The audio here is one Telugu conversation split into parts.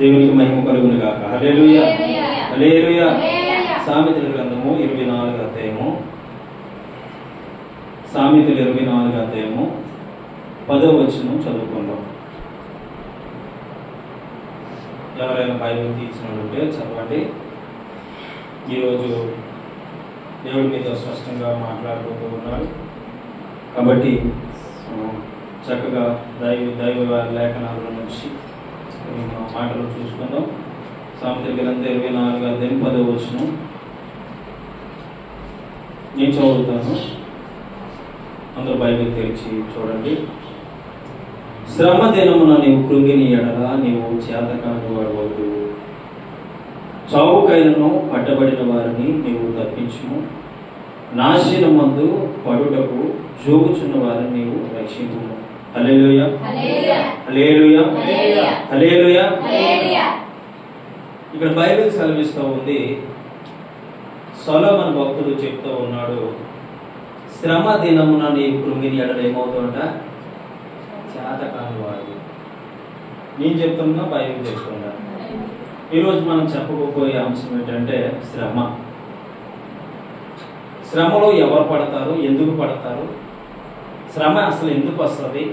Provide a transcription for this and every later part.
దేవునికి మహిమ కలుగును గాక. హల్లెలూయా హల్లెలూయా. సామెతల గ్రంథము 24వ అధ్యాయము, సామెతలు 24వ అధ్యాయము 10వ వచనం చదువుకుందాం. ఎవరైనా బైబిల్ తీసినట్టుంటే చదవండి. ఈరోజు దేవుడి మీతో స్పష్టంగా మాట్లాడుతూ ఉన్నాడు కాబట్టి చక్కగా దైవ లేఖనాల నుంచి మాటలు చూసుకుందాం. సామెతల గ్రంథం 24వ అధ్యాయం 10వ వచనం నేను చదువుతాను. అందరూ బైబిల్ తెరిచి చూడండి. శ్రమ దినమున నీవు కృంగిని ఎడల నీవు చేతకాని వాడవద్దు. చావుకైనను పట్టబడిన వారిని నీవు తప్పించుము. నాశనమందు పడుటకు జోగుచున్న వారిని నీవు రక్షించుము. హల్లెలూయా హల్లెలూయా హల్లెలూయా. ఇక్కడ బైబిల్ సెలవిస్తూ ఉంది, సొలొమోను భక్తుడు చెప్తూ ఉన్నాడు, శ్రమ దినమున నీవు కృంగిని ఎడల ఏమవుతుందంట? చేతకాని వాడు. నేను చెప్తున్నా, బైబిల్ చెప్తున్నా. ఈరోజు మనం చెప్పుకోబోయే అంశం ఏంటంటే శ్రమ. శ్రమలో ఎవరు పడతారు, ఎందుకు పడతారు, శ్రమ అసలు ఎందుకు వస్తుంది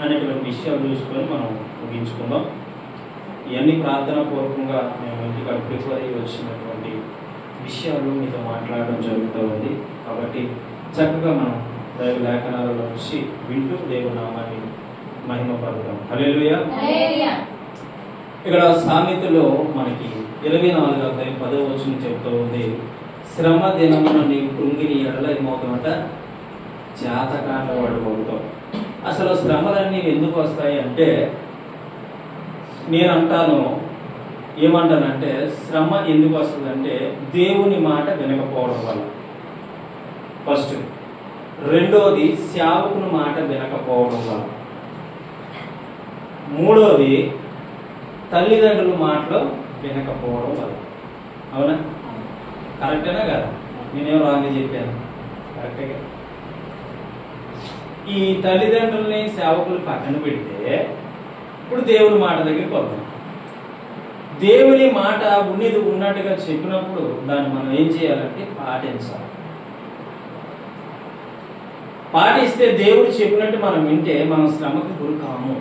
అనేటువంటి విషయాలు చూసుకొని మనం ముగించుకుందాం. ఇవన్నీ ప్రార్థనా పూర్వకంగా మేము ఇంటికి ప్రిపేర్ అయ్యి వచ్చినటువంటి విషయాలు మీతో మాట్లాడడం జరుగుతూ ఉంది. కాబట్టి చక్కగా మనం దైవ లేఖనాలలో వచ్చి వింటూ దేవుని నామాన్ని మహిమపడతాం. హల్లెలూయా. ఇక్కడ సామెతలో మనకి 24వ అధ్యాయం 10వ వచనం చెప్తూ ఉంది, శ్రమ దినమున నీవు కృంగిని ఎడల ఏమవుతామంట? చేతకాని వాడు అవుతావు. అసలు శ్రమలన్నీ ఎందుకు వస్తాయి అంటే, నేను అంటాను, ఏమంటానంటే శ్రమ ఎందుకు వస్తుందంటే దేవుని మాట వినకపోవడం వల్ల ఫస్ట్. రెండోది సేవకుని మాట వినకపోవడం వల్ల. మూడోది తల్లిదండ్రుల మాటలు వినకపోవడం వల్ల. అవునా? కరెక్టేనా కదా? నేనేం రాంగ్ చెప్పాను? కరెక్టే కదా? ఈ తల్లిదండ్రుల్ని సేవకులు పక్కన పెడితే ఇప్పుడు దేవుని మాట దగ్గరికి వద్దాం. దేవుని మాట ఉన్నది ఉన్నట్టుగా చెప్పినప్పుడు దాన్ని మనం ఏం చేయాలంటే పాటించాలి. పాటిస్తే దేవుడు చెప్పినట్టు మనం వింటే మనం శ్రమకు గురి కాము.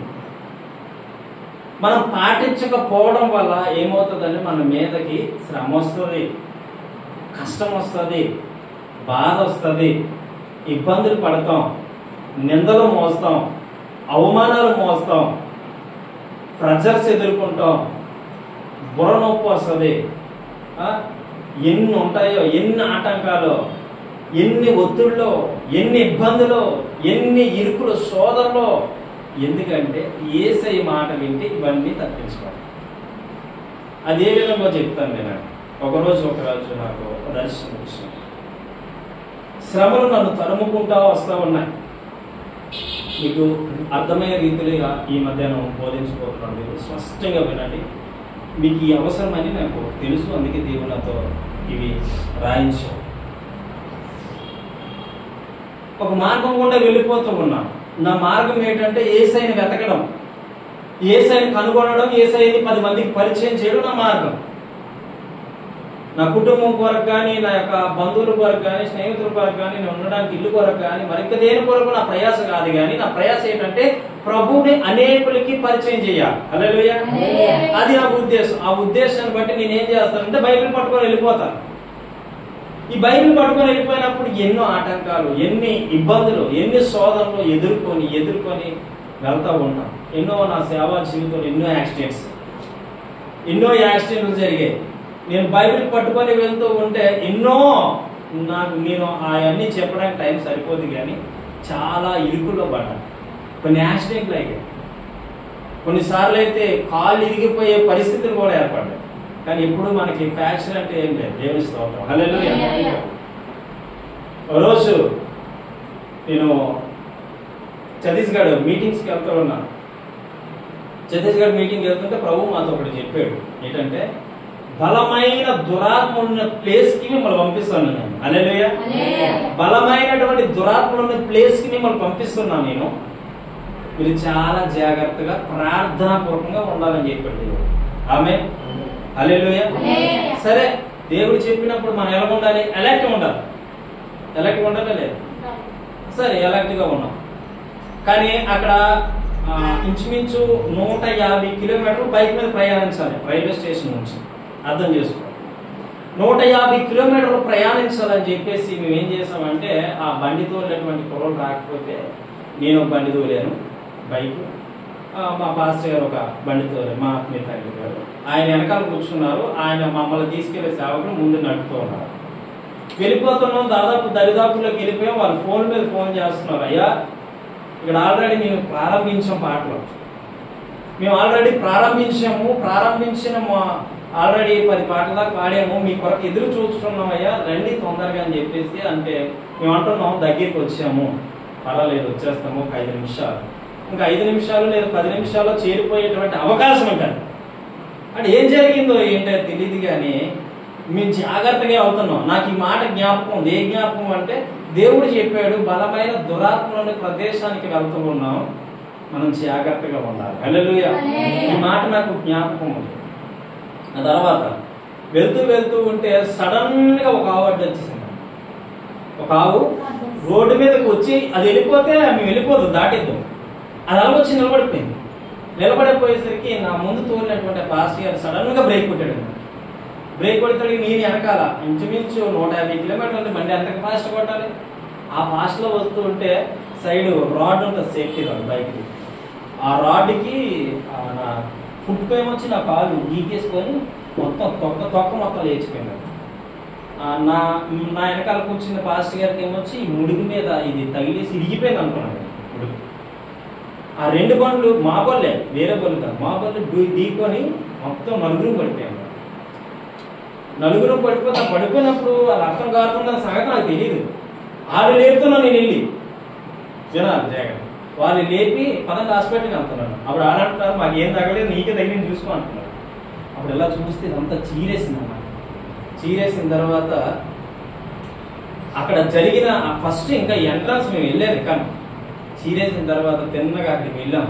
మనం పాటించకపోవడం వల్ల ఏమవుతుందని మన మీదకి శ్రమ వస్తుంది, కష్టం వస్తుంది, బాధ వస్తుంది, ఇబ్బందులు పడతాం, నిందలు మోస్తాం, అవమానాలు మోస్తాం, ప్రెజర్స్ ఎదుర్కొంటాం, బుర్ర నొప్పి వస్తుంది. ఎన్ని ఉంటాయో, ఎన్ని ఆటంకాలు, ఎన్ని ఒత్తిళ్ళు, ఎన్ని ఇబ్బందులు, ఎన్ని ఇరుకులు, శోధనలు. ఎందుకంటే యేసయ్య మాట వింటే ఇవన్నీ తప్పించుకోవాలి. అదే విధంగా చెప్తాను నేను. ఒకరోజు నాకు దర్శనం వచ్చింది. శ్రమలు నన్ను తరుముకుంటా వస్తూ ఉన్నాయి. మీకు అర్థమయ్యే రీతిలో ఈ మధ్యాహ్నం బోధించబోతున్నాను. మీరు స్పష్టంగా వినండి. మీకు ఈ అవసరమని నాకు తెలుసు, అందుకే దేవునితో ఇవి రాయించాం. ఒక మార్గం గుండా వెళ్ళిపోతూ ఉన్నా. నా మార్గం ఏంటంటే యేసయ్యని వెతకడం, యేసయ్యని కనుగొనడం, యేసయ్యని 10 మందికి పరిచయం చేయడం నా మార్గం. నా కుటుంబం కొరకు కానీ, నా యొక్క బంధువుల కొరకు కానీ, స్నేహితుల కొరకు కానీ, నేను ఉండడానికి ఇల్లు కొరకు కానీ, మరింక దేని కొరకు నా ప్రయాస కాదు. కానీ నా ప్రయాస ఏంటంటే ప్రభువుని అనేకులకి పరిచయం చేయాలి. హల్లెలూయా. అది నా ఉద్దేశం. ఆ ఉద్దేశాన్ని బట్టి నేను ఏం చేస్తానంటే బైబిల్ పట్టుకొని వెళ్ళిపోతాను. ఈ బైబిల్ పట్టుకొని వెళ్ళిపోయినప్పుడు ఎన్నో ఆటంకాలు, ఎన్ని ఇబ్బందులు, ఎన్ని శోధనలు ఎదుర్కొని వెళ్తా ఉన్నాను. ఎన్నో నా సేవా జీవితంలో ఎన్నో యాక్సిడెంట్లు జరిగాయి. నేను బైబిల్ పట్టుకొని వెళ్తూ ఉంటే నేను అవన్నీ చెప్పడానికి టైం సరిపోదు. కానీ చాలా ఇరుకుల్లో పడ్డాను. కొన్ని యాక్సిడెంట్లు అయ్యాయి. కొన్నిసార్లు అయితే కాళ్ళు ఇరిగిపోయే పరిస్థితులు కూడా ఏర్పడ్డాయి. కానీ ఎప్పుడు మనకి ఫ్యాక్షన్ అంటే ఏం లేదు. దేవుని స్తోత్రం. హల్లెలూయా. రోజు నేను ఛత్తీస్గఢ్ మీటింగ్స్కి వెళ్తూ ఉన్నాను. ఛత్తీస్గఢ్ మీటింగ్ వెళ్తుంటే ప్రభు మాతో ఒకటి చెప్పాడు. ఏంటంటే బలమైన దురాత్మ ఉన్న ప్లేస్ కి మిమ్మల్ని పంపిస్తాను నేను. హల్లెలూయా. బలమైనటువంటి దురాత్మ ఉన్న ప్లేస్ కి మిమ్మల్ని పంపిస్తున్నాను నేను. మీరు చాలా జాగ్రత్తగా ప్రార్థనా పూర్వకంగా ఉండాలని చెప్పండి. ఆమె హల్లెలూయా. సరే, దేవుడు చెప్పినప్పుడు మనం ఎలా ఉండాలి? ఎలర్ట్గా ఉండాలి. ఎలర్ట్గా ఉండాలి లేదు? సరే, ఎలర్ట్గా ఉన్నాం. కానీ అక్కడ ఇంచుమించు 150 కిలోమీటర్లు బైక్ మీద ప్రయాణించాలి రైల్వే స్టేషన్ నుంచి. అర్థం చేసుకో, 150 కిలోమీటర్లు ప్రయాణించాలని చెప్పేసి మేము ఏం చేసామంటే, ఆ బండి తోలేటువంటి కుర్రలు రాకపోతే నేను ఒక బండి తోలాను బైక్, మా పాస్టర్ గారు ఒక బండి తోలారు, మా ఆత్మీయ తండ్రి గారు. ఆయన వెనకాల కూర్చున్నారు. ఆయన మమ్మల్ని తీసుకెళ్లే సేవకులు ముందు నడుపుతూ ఉన్నారు. వెళ్ళిపోతున్నాం, దాదాపు దరిదాపుల్లోకి వెళ్ళిపోయాం. వాళ్ళు ఫోన్ మీద ఫోన్ చేస్తున్నారు, అయ్యా ఇక్కడ ఆల్రెడీ మేము ప్రారంభించాం పాటలు, మేము ఆల్రెడీ ప్రారంభించిన ఆల్రెడీ 10 పాటల దాకా పాడాము, మీ కొరకు ఎదురు చూస్తున్నాం అయ్యా, రండి తొందరగా అని చెప్పేసి అంటే మేము అంటున్నాం దగ్గరికి వచ్చాము, పర్వాలేదు వచ్చేస్తాము, ఒక 5 నిమిషాలు, ఇంకా 5 నిమిషాలు లేదా 10 నిమిషాల్లో చేరిపోయేటువంటి అవకాశం ఉంటుంది. అంటే ఏం జరిగిందో ఏంటో తెలియదు, కానీ మేము జాగ్రత్తగా అవుతున్నాం. నాకు ఈ మాట జ్ఞాపకం ఉంది. ఏ జ్ఞాపకం అంటే, దేవుడు చెప్పాడు, బలమైన దురాత్మల ప్రదేశానికి వెళ్తూ ఉన్నాం, మనం జాగ్రత్తగా ఉండాలి. హల్లెలూయా. ఈ మాట నాకు జ్ఞాపకం ఉంది. ఆ తర్వాత వెళ్తూ ఉంటే సడన్ గా ఒక ఆవు అడ్డు వచ్చేసింది. ఒక ఆవు రోడ్డు మీదకి వచ్చి అది వెళ్ళిపోతే మేము వెళ్ళిపోదు, దాటిద్దాం. అది అలా వచ్చి నిలబడిపోయింది. నిలబడిపోయేసరికి నా ముందు తోలినటువంటి పాస్టర్ గారు సడన్ గా బ్రేక్ కొట్టాడు. బ్రేక్ కొడితే నేను వెనకాల ఇంచుమించు 150 కిలోమీటర్లు బండి ఎంతకు ఫాస్ట్ కొట్టాలి? ఆ ఫాస్ట్ లో వస్తూ ఉంటే సైడ్ రాడ్ ఉంటుంది, సేఫ్టీ రాడ్ బైక్కి. ఆ రాడ్కి నా ఫుట్ పైన వచ్చి నా కాలు గీకేసుకొని మొత్తం తొక్క మొత్తం లేచిపోయింది. నా వెనకాల కూర్చున్న పాస్టర్ గారికి ఏమొచ్చి ఈ ముడుగు మీద ఇది తగిలేసి ఇరిగిపోయింది అనుకున్నాను. ఆ 2 బండ్లు మా బళ్ళే, వేరే బళ్ళు కాదు, మా బళ్ళు ఢీకొని మొత్తం నలుగురు పడిపోయాము. నలుగురు పడిపోయినప్పుడు అది అర్థం కాకుండా సంగతి నాకు తెలియదు. వాళ్ళు లేపుతున్నా నేను వెళ్ళి వినాలి జాగ్రత్త. వాళ్ళు లేపి పదంగా హాస్పిటల్కి వెళ్తున్నాను. అప్పుడు ఆడంటున్నారు, మాకు ఏం తగ్గలేదు, నీకే తగిలింది చూసుకో అంటున్నారు. అప్పుడు ఎలా చూస్తే ఇదంతా చీరేసింది అన్నమాట. చీరేసిన తర్వాత అక్కడ జరిగిన ఫస్ట్ ఇంకా ఎంట్రన్స్ మేము వెళ్ళేది, కానీ చీరేసిన తర్వాత తిన్నగా అక్కడికి వెళ్ళాం.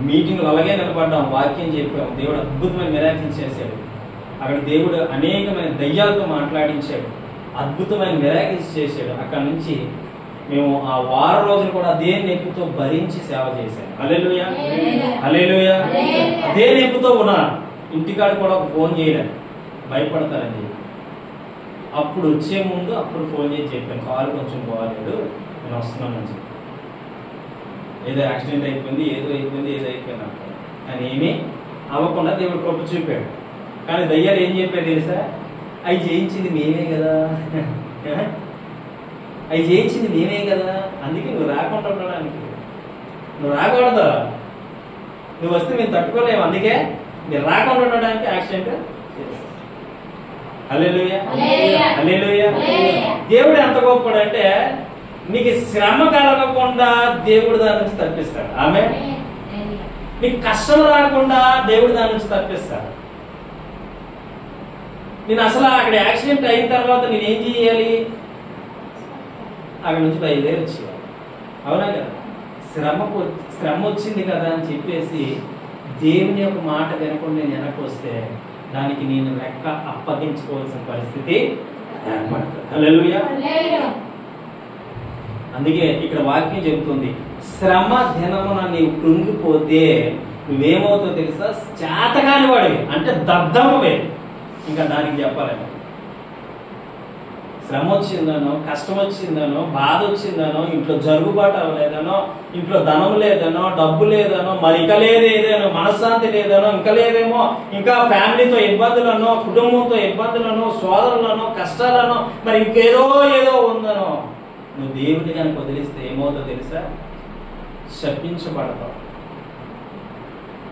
మీటింగ్లు అలాగే నిలబడ్డాం, వాక్యం చెప్పాం. దేవుడు అద్భుతమైన మిరాకిల్స్ చేశాడు. అక్కడ దేవుడు అనేకమైన దయ్యాలతో మాట్లాడించాడు, అద్భుతమైన మిరాకిల్స్ చేశాడు. అక్కడ నుంచి మేము ఆ 6 రోజులు కూడా అదే నెప్పుతో భరించి సేవ చేశాను. హల్లెలూయా, హల్లెలూయా. అదే నెప్పుతో ఉన్నా. ఇంటికాడ కూడా ఒక ఫోన్ చేయలేదు, భయపడతారని. అప్పుడు వచ్చే ముందు అప్పుడు ఫోన్ చేసి చెప్పాను, కారు కొంచెం బాగాలేదు, నేను వస్తున్నానని చెప్పి. ఏదో యాక్సిడెంట్ అయిపోయింది, ఏదో అయిపోయింది అంటారు. కానీ ఏమీ అవ్వకుండా దేవుడు కృప చూపాడు. కానీ దయ్యాలు ఏం చెప్పాడు తెలుసా? అవి చేయించింది మేమే కదా, అవి చేయించింది మేమే కదా, అందుకే నువ్వు రాకుండా ఉండడానికి. నువ్వు రాకూడదు, నువ్వు వస్తే మేము తట్టుకోలేము, అందుకే మీరు రాకుండా ఉండడానికి యాక్సిడెంట్. హల్లెలూయా, హల్లెలూయా. దేవుడు ఎంత గొప్పడు అంటే, నీకు శ్రమ కలగకుండా దేవుడు దాని నుంచి తప్పిస్తాడు. ఆమె నీకు కష్టం రాకుండా దేవుడు దాని నుంచి తప్పిస్తాడు. నేను అసలు అక్కడ యాక్సిడెంట్ అయిన తర్వాత నేనేం చేయాలి? అక్కడ నుంచి బయలుదేరి వచ్చేయాలి. అవునా కదా? శ్రమ వచ్చింది కదా అని చెప్పేసి దేవుని యొక్క మాట వినకుండా నేను వెనక్కి వస్తే దానికి నేను లెక్క అప్పగించుకోవాల్సిన పరిస్థితి ఏర్పడుతుంది. హల్లెలూయా. అందుకే ఇక్కడ వాక్యం చెబుతుంది, శ్రమ దినమున నీవు కృంగిపోతే నువ్వేమవుతావు తెలుసా? చేతగాని వాడివి, అంటే దద్దమ్మవే. ఇంకా దానికి చెప్పాలి, శ్రమ వచ్చిందనో, కష్టం వచ్చిందనో, బాధ వచ్చిందనో, ఇంట్లో జరుగుబాటు అవ్వలేదనో, ఇంట్లో ధనం లేదనో, డబ్బు లేదనో, మరి ఇక లేదేదనో, మనశ్శాంతి లేదనో, ఇంకా లేదేమో, ఇంకా ఫ్యామిలీతో ఇబ్బందులనో, కుటుంబంతో ఇబ్బందులనో, సోదరులనో, కష్టాలనో, మరి ఇంకేదో ఉందనో, నువ్వు దేవుడిని కనుక వదిలిస్తే ఏమవుతుందో తెలుసా? శపించబడతావు.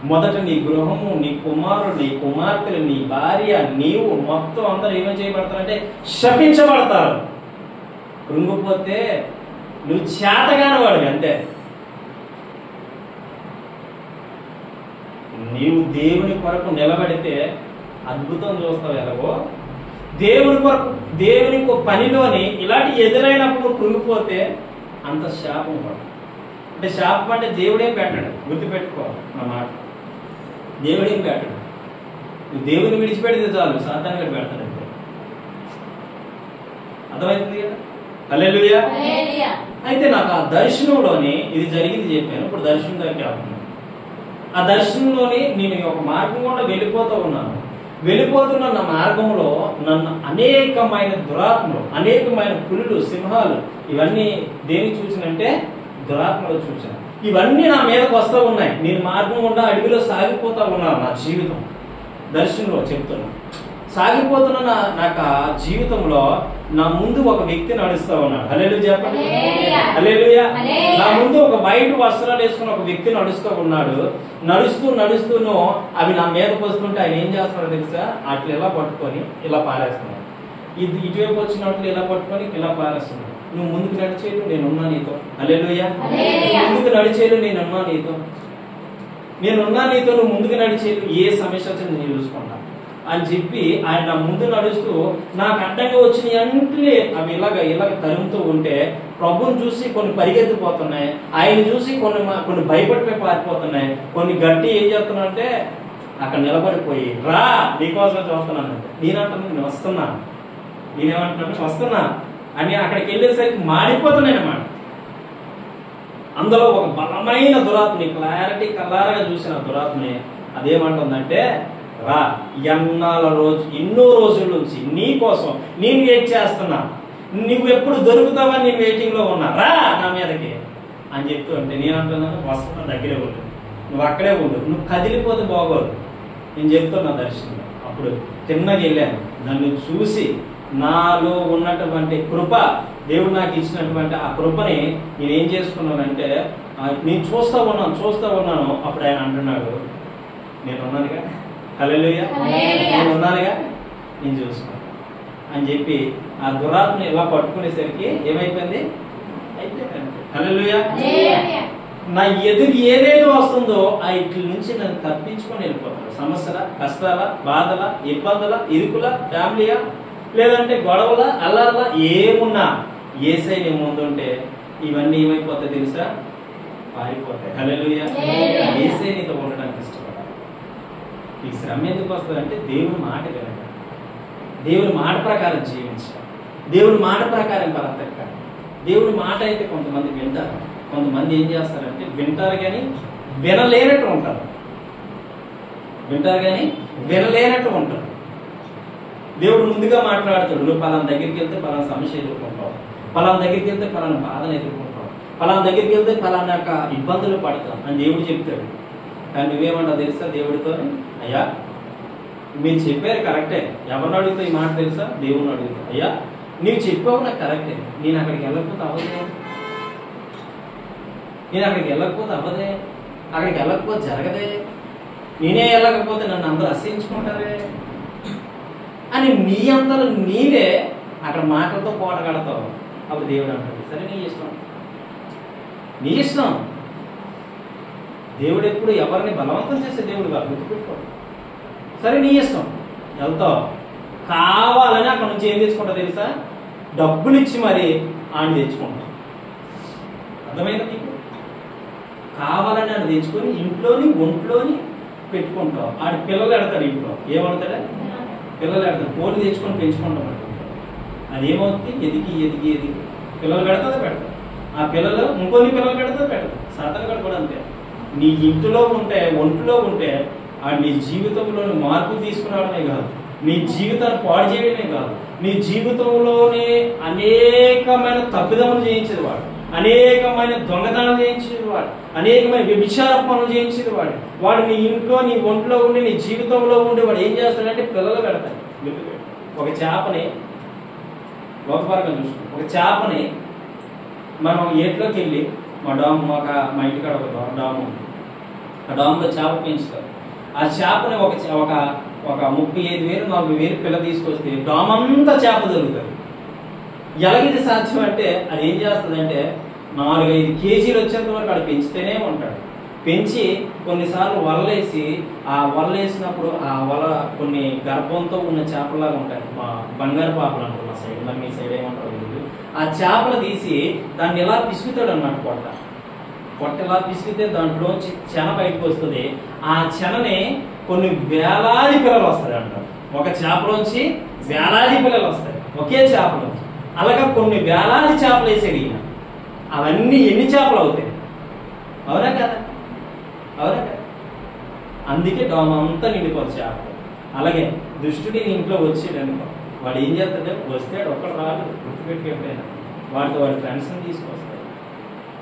మొదట నీ గృహము, నీ కుమారుడు, నీ కుమార్తెలు, నీ భార్య, నీవు మొత్తం అందరూ ఏమేం చేయబడతారంటే శపించబడతారు. కృంగిపోతే నువ్వు చేతగాని వాడివి అంతే. నీవు దేవుని కొరకు నిలబడితే అద్భుతం చూస్తావు. ఎలాగో దేవుని పనిలోని ఇలాంటి ఎదురైనప్పుడు కృంగిపోతే అంత శాపం పడు. అంటే శాపం అంటే దేవుడేం పెట్టాడు, గుర్తుపెట్టుకోవాలి నా మాట. దేవుడేం పెట్టాడు. నువ్వు దేవుని విడిచిపెడితే చాలు సాతానుగా పెడతాడంటే. అర్థమవుతుంది కదా? హల్లెలూయా. అయితే నాకు ఆ దర్శనంలోని ఇది జరిగింది చెప్పాను. ఇప్పుడు దర్శనం దగ్గరికి వెళ్తున్నాను. ఆ దర్శనంలోని నేను ఒక మార్గం కూడా వెళ్ళిపోతూ ఉన్నాను. వెళ్ళిపోతున్న నా మార్గంలో నన్ను అనేకమైన దురాత్మలు, అనేకమైన పులులు, సింహాలు, ఇవన్నీ దేనికి చూసినంటే దురాత్మలు చూసాను. ఇవన్నీ నా మీదకి వస్తూ ఉన్నాయి. నేను మార్గం గుండా అడవిలో సాగిపోతా ఉన్నాను. నా జీవితం దర్శనంలో చెప్తున్నా సాగిపోతున్న నాకు ఆ జీవితంలో నా ముందు ఒక వ్యక్తి నడుస్తూ ఉన్నాడు. హల్లెలూయా చెప్పండి. హల్లెలూయా. నా ముందు ఒక వైట్ వస్త్రాలు వేసుకున్న ఒక వ్యక్తి నడుస్తూ ఉన్నాడు. నడుస్తూను అవి నా మీదకి వస్తుంటే ఆయన ఏం చేస్తున్నాడో తెలుసా? అట్లా ఇలా పట్టుకొని ఇలా పారేస్తున్నాడు. ఇటువైపు వచ్చినట్లు ఇలా పట్టుకొని ఇలా పారేస్తున్నాడు. నువ్వు ముందుకు నడిచేలు నేనున్నా నీతో. హల్లెలూయా. ముందుకు నడిచేలు నేనున్నా నీతో. నేనున్నా నీతో, నువ్వు ముందుకు నడిచేలు, ఏ సమస్య వచ్చింది నేను చూసుకుంటా అని చెప్పి ఆయన నా ముందు నడుస్తూ నాకు అడ్డంగా వచ్చిన అంటే అవి ఇలాగ తరుముతూ ఉంటే ప్రభుని చూసి కొన్ని పరిగెత్తిపోతున్నాయి, ఆయన చూసి కొన్ని భయపడిపోయి పారిపోతున్నాయి, కొన్ని గట్టి ఏం చేస్తున్నానంటే అక్కడ నిలబడిపోయి రా నీకోసం చూస్తున్నానంటే నేనంటున్నాను నేను వస్తున్నాను, నేనేమంటున్నాను వస్తున్నా అని అక్కడికి వెళ్ళేసరికి మాడిపోతున్నాయి అన్నమాట. అందులో ఒక బలమైన దురాత్మని క్లారిటీ కల్లారగా చూసిన దురాత్మని అదేమంటుందంటే రా ఎన్నో రోజుల నుంచి నీ కోసం నేను వెయిట్ చేస్తున్నా, నువ్వు ఎప్పుడు దొరుకుతావని నేను వెయిటింగ్ లో ఉన్నా, రా నా మీదకి అని చెప్తూ అంటే నేను అంటున్నాను వస్తున్నా, దగ్గరే ఉండు, నువ్వు అక్కడే ఉండు, నువ్వు కదిలిపోతే బాగోదు నేను చెప్తున్నా దర్శనంలో. అప్పుడు తిన్నగా వెళ్ళాను. నన్ను చూసి నాలో ఉన్నటువంటి కృప, దేవుడు నాకు ఇచ్చినటువంటి ఆ కృపని నేనేం చేసుకున్నానంటే నేను చూస్తా ఉన్నాను. అప్పుడు ఆయన అంటున్నాడు నేను ఉన్నానుగా, హల్లెలూయా, నేను ఉన్నానుగా, నేను చూసుకున్నాను అని చెప్పి ఆ దురాత్మని ఇలా పట్టుకునేసరికి ఏమైపోయింది, అయిపోయింది. హల్లెలూయా. నా ఎదురు ఏదేదో వస్తుందో ఆ ఇట్ల నుంచి నన్ను తప్పించుకొని వెళ్ళిపోతాను. సమస్యల, కష్టాల, బాధల, ఇబ్బందుల, ఇరుకుల, ఫ్యామిలీయా, లేదంటే గొడవల, అల్లర్ల ఏమున్నా యేసయ్య నీ ముందుంటే ఇవన్నీ ఏమైపోతాయి తెలుసా, పారిపోతాయి. హల్లెలూయా. యేసయ్య నీతో ఉండడానికి ఇష్టపడాలి. ఈ శ్రమ ఎందుకు వస్తుందంటే దేవుని మాట వినక, దేవుని మాట ప్రకారం జీవించాలి, దేవుని మాట ప్రకారం బ్రతకాలి. దేవుని మాట అయితే కొంతమంది వింటారు, కొంతమంది ఏం చేస్తారంటే వింటారు కానీ వినలేనట్టు ఉంటారు, వింటారు కానీ వినలేనట్టు ఉంటారు. దేవుడు ముందుగా మాట్లాడతాడు, నువ్వు పలానా దగ్గరికి వెళ్తే పలానా సమస్య ఎదుర్కొంటావు, పలానా దగ్గరికి వెళ్తే పలానా బాధను ఎదుర్కొంటావు, పలానా దగ్గరికి వెళ్తే పలానా ఇబ్బందులు పడతావు అని దేవుడు చెప్తాడు. కానీ నువ్వేమంటావు తెలుసా దేవుడితో, అయ్యా మీరు చెప్పారు కరెక్టే, ఎవరిని అడుగుతా ఈ మాట తెలుసా, దేవుడిని అడుగుతా, అయ్యా నీవు చెప్పావు నాకు కరెక్టే, నేను అక్కడికి వెళ్ళకపోతే అవ్వదే, నేను అక్కడికి వెళ్ళకపోతే అవ్వదే, అక్కడికి వెళ్ళకపోతే జరగదే, నేనే వెళ్ళకపోతే నన్ను అందరూ అసహించుకుంటారే అని నీ అంతలో నీవే అక్కడ మాటలతో పోట కడతావు. అప్పుడు దేవుడు అంటాడు సరే నీ ఇష్టం, నీ ఇష్టం. దేవుడు ఎప్పుడు ఎవరిని బలవంతం చేసే దేవుడు కాదు, గుర్తుపెట్టుకో. సరే నీ ఇష్టం, వెళ్తావు. కావాలని అక్కడ నుంచి ఏం తెచ్చుకుంటావు తెలుసా, డబ్బులు ఇచ్చి మరి ఆయన తెచ్చుకుంటావు. అర్థమైందా నీకు? కావాలని ఆయన తెచ్చుకొని ఇంట్లోని ఒంట్లోని పెట్టుకుంటావు. ఆడి పిల్లలు ఎడతాడు ఇంట్లో, ఏమడతాడా పిల్లలు ఎడతాడు, పోలు తెచ్చుకొని పెంచుకుంటాం. అదేమవుతుంది, ఎదిగి పిల్లలు పెడతా ఆ పిల్లలు ఇంకొన్ని పిల్లలు పెడతా సాతాను కూడా అంతే. నీ ఇంటిలో ఉంటే ఒంట్లో ఉంటే ఆడు నీ జీవితంలో మార్పు తీసుకురావడమే కాదు, నీ జీవితాన్ని పాడు చేయడమే కాదు, నీ జీవితంలోనే అనేకమైన తప్పిదములు చేయించేది వాడు, అనేకమైన దొంగతనాలు చేయించేది వాడు, అనేకమైన వ్యభిచార పనులు చేయించేది వాడు నీ ఇంట్లో నీ ఒంట్లో ఉండి నీ జీవితంలో ఉండి వాడు ఏం చేస్తాడంటే పిల్లలు పెడతాడు. ఒక చేపని లోకపరంగా చూసుకో, ఒక చేపని మనం ఏట్లోకి వెళ్ళి మా ఇంటికాడ ఒక డాము ఉంది, ఆ డామ్లో చేప పెంచుతారు. ఆ చేపని ఒక 35,000 40,000 పిల్ల తీసుకొస్తే డామ్ అంతా చేప దొరుకుతుంది. ఎలాగైతే సాధ్యం అంటే అది ఏం చేస్తుందంటే 4-5 కేజీలు వచ్చేంత వరకు అక్కడ పెంచుతూనే ఉంటాడు. పెంచి కొన్నిసార్లు వలలేసి ఆ వలలేసినప్పుడు ఆ వల కొన్ని గర్భంతో ఉన్న చేపలాగా ఉంటాయి, మా బంగారు పాపలు అంటారు మా సైడ్, మరి మీ సైడ్ ఏమంటారు. ఆ చేపలు తీసి దాన్ని ఎలా పిసుకుతాడు అన్నమాట పొట్ట. పొట్టలా పిసికితే దాంట్లోంచి చెన బయటకు వస్తుంది. ఆ చెనని కొన్ని వేలాది పిల్లలు వస్తాయి అంటారు. ఒక చేపలోంచి వేలాది పిల్లలు వస్తాయి ఒకే చేపలోంచి. అలాగా కొన్ని వేలాది చేపలు వేసాడు ఈయన. అవన్నీ ఎన్ని చేపలు అవుతాయి? అవునా కదా? అవునా కదా? అందుకే డోమ అంతా నిండిపోతుంది చేపలు. అలాగే దుష్టుడి ఇంట్లో వచ్చాడు అనుకో, వాడు ఏం చేస్తాడు? వస్తాడు ఒక్కడు రాడు, గుర్తుపెట్టి ఎప్పుడైనా వాడితో వాడి ఫ్రెండ్స్ని తీసుకొస్తాడు,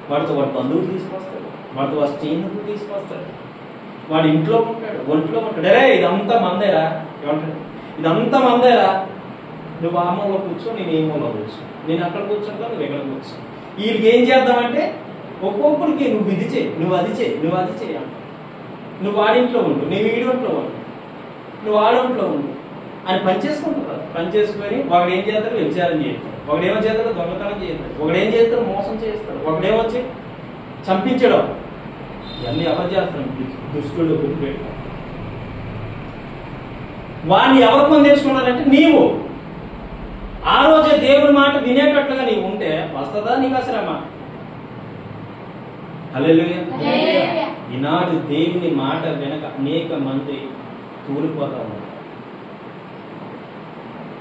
వాడితో వాడి బంధువులు తీసుకొస్తాడు, వాడితో వాడి స్నేహితులు తీసుకొస్తాడు. వాడు ఇంట్లో ఉంటాడు, ఒంట్లో ఉంటాడు. అరే ఇదంతా మందేరా ఏమంటాడు? ఇదంతా మందేరా, నువ్వు ఆ మూలలో కూర్చో, నేను ఏ మూలలో కూర్చో, నేను అక్కడ కూర్చుంటా, నువ్వు ఎక్కడ కూర్చో. వీళ్ళకి ఏం చేద్దామంటే ఒక్కొక్కరికి నువ్వు ఇది చేయి, నువ్వు అది చేయి, నువ్వు అది చేయి అంట. నువ్వు వాడింట్లో ఉండు, నీ వీడింట్లో ఉండు, నువ్వు ఆడంట్లో ఉండు అని పని చేసుకుంటారు. పని చేసుకొని ఒకడు ఏం చేస్తాడు? వ్యభిచారం చేస్తాడు, ఒకడేమో చేస్తాడు దొంగతనం చేస్తాడు, ఒకడేం చేస్తాడు? మోసం చేస్తాడు, ఒకడేమొచ్చి చంపించడం. ఇవన్నీ ఎవరు చేస్తాడు? దుష్టుడు. గుర్తుపెట్టు. వాడిని ఎవరు పొందేసుకున్నారంటే నీవు. ఆ రోజే దేవుని మాట వినేటట్లుగా నీవు ఉంటే వస్తుందా నీకు ఆ శ్రమ? హల్లెలూయా. ఈనాడు దేవుని మాట వెనక అనేక మంది తూలిపోతా ఉన్నారు.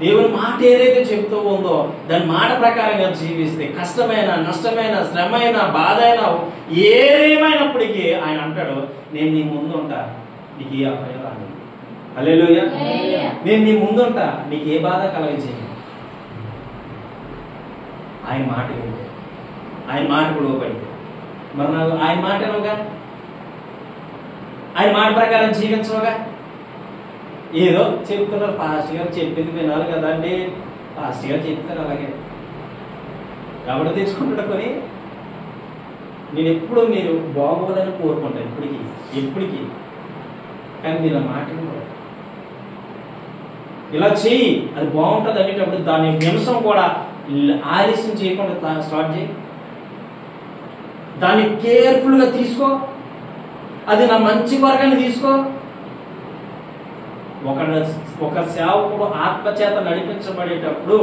దేవుని మాట ఏదైతే చెప్తూ ఉందో దాని మాట ప్రకారంగా జీవిస్తే కష్టమైన, నష్టమైన, శ్రమైన, బాధ అయినా ఏదేమైనప్పటికీ ఆయన అంటాడు, నేను నీ ముందు ఉంటా, నీకు ఏ అపాయం రాదు. హల్లెలూయా. నేను నీ ముందు ఉంటా, నీకు ఏ బాధ కలగజేయను. ఆయన మాట వింటే, ఆయన మాట లోబడితే, మరి నాకు ఆయన మాట వినవుగా, ఆయన మాట ప్రకారం జీవించవుగా. ఏదో చెప్తున్నారు, పాస్టర్ గారు చెప్పింది వినాలి కదా అండి, పాస్టర్ గారు చెప్తారు అలాగే ఎవడ తెచ్చుకుంటాడు కొని. నేను ఎప్పుడు మీరు బాగోదని కోరుకుంటాను ఎప్పటికీ. కానీ మీరు ఆ మాట ఇలా చెయ్యి, అది బాగుంటుంది అనేటప్పుడు దాని నిమిషం కూడా ఆలస్యం చేయకుండా స్టార్ట్ చేయి. దాన్ని కేర్ఫుల్గా తీసుకో, అది నా మంచి వరకని తీసుకో. ఒక సేవకుడు ఆత్మచేత నడిపించబడేటప్పుడు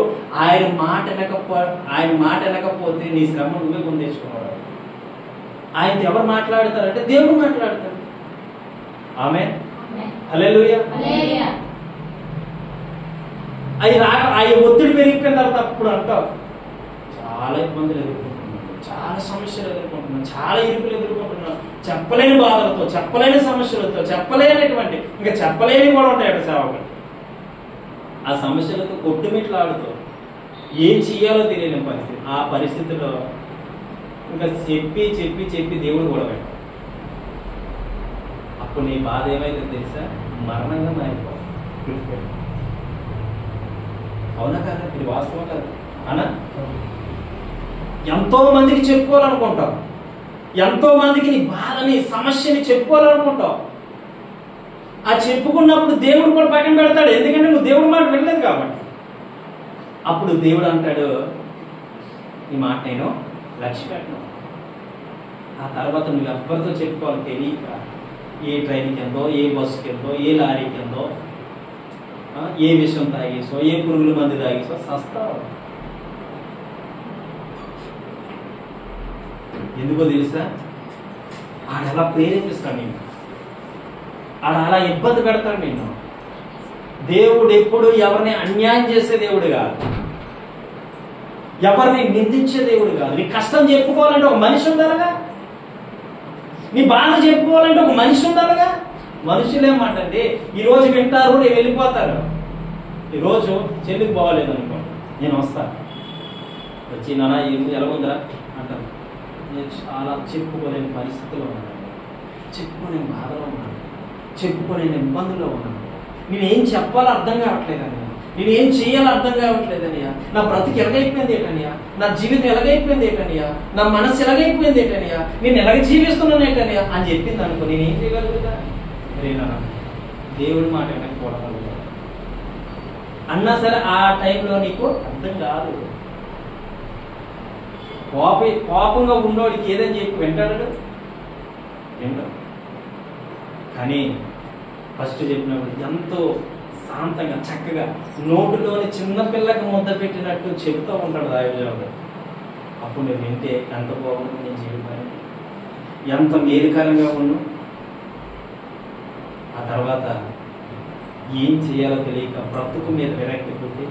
ఆయన మాట వినకపోతే నీ శ్రమ నువ్వే పొందేసుకున్నాడు. ఆయనతో ఎవరు మాట్లాడతారంటే దేవుడు మాట్లాడతాడు. ఆమేన్. హల్లెలూయా. అది ఒత్తిడి పెరిగిపోయిన తర్వాత అప్పుడు అంటావు చాలా ఇబ్బందులు ఎదుర్కొంటున్నాను, చాలా సమస్యలు ఎదుర్కొంటున్నాను, చాలా ఇరుకులు ఎదుర్కొంటున్నాను, చెప్పలేని బాధలతో, చెప్పలేని సమస్యలతో, చెప్పలేనటువంటి ఇంకా చెప్పలేని కూడా ఉంటాయి అక్కడ సేవకుడు. ఆ సమస్యలతో కొట్టుమిట్లాడుతూ ఏం చెయ్యాలో తెలియని పరిస్థితి. ఆ పరిస్థితిలో ఇంకా చెప్పి దేవుడు కూడా పెట్టాడు. అప్పుడు నీ బాధ ఏమైతే తెలుసా? మరణంగా మారిపోవాలి. అవునా కదా? ఇది వాస్తవం కదా అనా? ఎంతో మందికి చెప్పుకోవాలనుకుంటావు, ఎంతో మందికి నీ బాధని, సమస్యని చెప్పుకోవాలనుకుంటావు. ఆ చెప్పుకున్నప్పుడు దేవుడు కూడా పక్కన పెడతాడు, ఎందుకంటే నువ్వు దేవుడి మాట వినలేదు కాబట్టి. అప్పుడు దేవుడు అంటాడు, ఈ మాట నేను లక్ష్య పెట్టను. ఆ తర్వాత నువ్వు ఎవరితో చెప్పుకోవాలి తెలియక ఏ ట్రైన్కి ఎంతో, ఏ బస్సుకి ఎంతో, ఏ లారీకి ఎంతో, ఏ విషయం తాగేసో, ఏ పురుగుల మంది తాగేసో సస్తావు. ఎందుకో తెలుసా? ఆడ అలా ప్రేరేపిస్తాడు నేను, ఆడ అలా ఇబ్బంది పెడతాడు నేను. దేవుడు ఎప్పుడు ఎవరిని అన్యాయం చేసే దేవుడు కాదు, ఎవరిని నిందించే దేవుడు కాదు. నీ కష్టం చెప్పుకోవాలంటే ఒక మనిషి ఉండాలిగా, నీ బాధ చెప్పుకోవాలంటే ఒక మనిషి ఉండాలిగా. మనుషులేమంటే ఈరోజు వింటారు, రేపు వెళ్ళిపోతారు. ఈరోజు చెల్లికి బాగోలేదు అనుకోండి, నేను వస్తాను, వచ్చి నాన్న ఎలా ఉందిరా అంటాను. నేను చాలా చెప్పుకోలేని పరిస్థితిలో ఉన్నాను, చెప్పుకోలేని బాధలో ఉన్నాను, చెప్పుకోలేని ఇబ్బందుల్లో ఉన్నాను. నేనేం చెప్పాలో అర్థం కావట్లేదనియా, నేనేం చేయాలో అర్థం కావట్లేదనియా, నా బ్రతికి ఎలాగైపోయింది ఏంటనియా, నా జీవితం ఎలాగైపోయింది ఏంటనియా, నా మనసు ఎలాగైపోయింది ఏంటనియా, నేను ఎలాగ జీవిస్తున్నాను ఏంటనియా అని చెప్పింది అనుకో, నేనేం చేయగలుగుతా? రేనా దేవుడి మాట వినకపోవడం అన్నా సరే ఆ టైంలో నీకు అర్థం కాదు. కోపంగా ఉన్నోడికి ఏదని చెప్పి వింటాడు, వింటాడు. కానీ ఫస్ట్ చెప్పినప్పుడు ఎంతో శాంతంగా చక్కగా నోటులోని చిన్నపిల్లకి ముద్ద పెట్టినట్టు చెబుతూ ఉంటాడు దైవజనుడు. అప్పుడు నేను వింటే ఎంత బాగుంటుంది నేను జీవితాన్ని. ఎంత మేలుకరంగా ఉన్నాం. ఆ తర్వాత ఏం చేయాలో తెలియక బ్రతుకు మీద విరక్తి పుట్టి,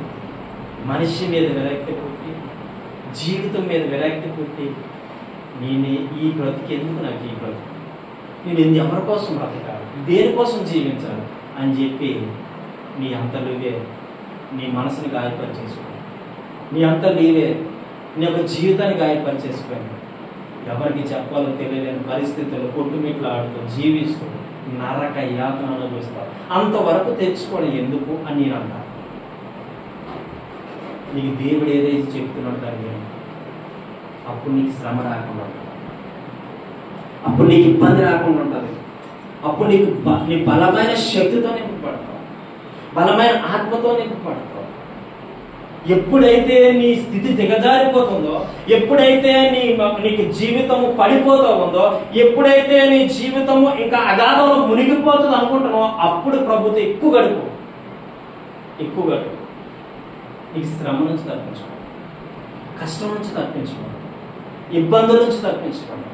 మనిషి మీద విరక్తి పుట్టి, జీవితం మీద విరక్తి పుట్టి, నేను ఈ బ్రతుకు ఎందుకు, నాకు ఈ బ్రతుకు, నేను ఎవరి కోసం బ్రతకాలి, దేనికోసం జీవించాలి అని చెప్పి నీ అంత నువ్వే నీ మనసుని గాయపరిచేసుకో, నీ అంత నీవే నీ యొక్క జీవితాన్ని గాయపరిచేసుకోండి. ఎవరికి చెప్పాలో తెలియలేని పరిస్థితుల్లో కొట్టుమిట్లు ఆడుతూ జీవిస్తూ నరక యాతన అనుభవిస్తావు. అంతవరకు తెచ్చుకోవడం ఎందుకు అని నేను అంటాను. నీకు దేవుడు ఏదైతే చెప్తున్నాడు దాన్ని అప్పుడు నీకు శ్రమ రాకుండా ఉంటుంది, అప్పుడు నీకు ఇబ్బంది రాకుండా ఉంటుంది, అప్పుడు నీ బలమైన శక్తితో నింపబడతావు, బలమైన ఆత్మతో నింపబడతావు. ఎప్పుడైతే నీ స్థితి దిగజారిపోతుందో, ఎప్పుడైతే నీకు జీవితము పడిపోతూ ఉందో, ఎప్పుడైతే నీ జీవితము ఇంకా అగాధంలో మునిగిపోతుంది అనుకుంటున్నావో అప్పుడు ప్రభుత్వం ఎక్కువ గడుపు నీకు శ్రమ నుంచి తప్పించుకోండి, కష్టం నుంచి తప్పించుకోండి, ఇబ్బందుల నుంచి తప్పించుకోండి.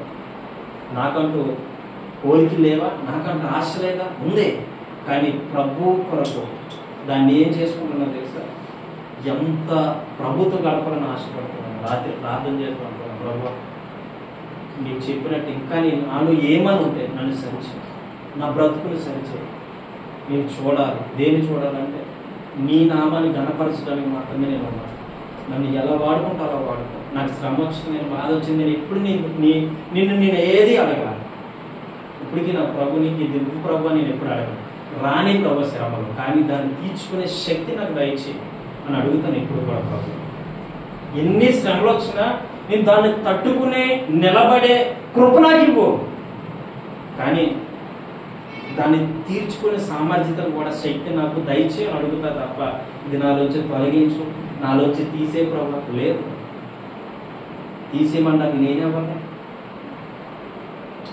నాకంటూ కోరిక లేవా, నాకంటూ ఆశ లేదా, ఉంది. కానీ ప్రభు కొరకు దాన్ని ఏం చేసుకుంటున్నా తెలుసా, ఎంత ప్రభుత్వం గడపాలని ఆశపడుతున్నాను. రాత్రి ప్రార్థన చేసుకుంటున్నాను, ప్రభు నీకు చెప్పినట్టు ఇంకా నాలో ఏమని ఉంటే నన్ను సరిచే, నా బ్రతుకుని సరిచే. నేను చూడాలి, దేన్ని చూడాలంటే నీ నామాన్ని గణపరచడానికి మాత్రమే నేను ఉన్నాను. నన్ను ఎలా వాడుకుంటారో వాడుకో. నాకు శ్రమ వచ్చింది, నేను బాధ వచ్చింది, నేను ఎప్పుడు నిన్ను నేను ఏది అడగాలి. ఇప్పటికీ నా ప్రభు నీకు దివ్వు ప్రభు నేను ఎప్పుడు అడగాను. రాని ప్రభు శ్రమలు, కానీ దాన్ని తీర్చుకునే శక్తి నాకు దయచేయి అని అడుగుతాను ఎప్పుడు కూడా ప్రభు. ఎన్ని శ్రమలు వచ్చినా నేను దాన్ని తట్టుకునే నిలబడే కృప నాకు ఇవ్వు, కానీ దాన్ని తీర్చుకునే సామర్థ్యతను కూడా శక్తి నాకు దయచేయి అని అడుగుతా తప్ప ఇది నాలోంచి తొలగించు, నాలోంచి తీసే ప్రభు లేదు. తీసేయమంటానికి నేనేమన్నా?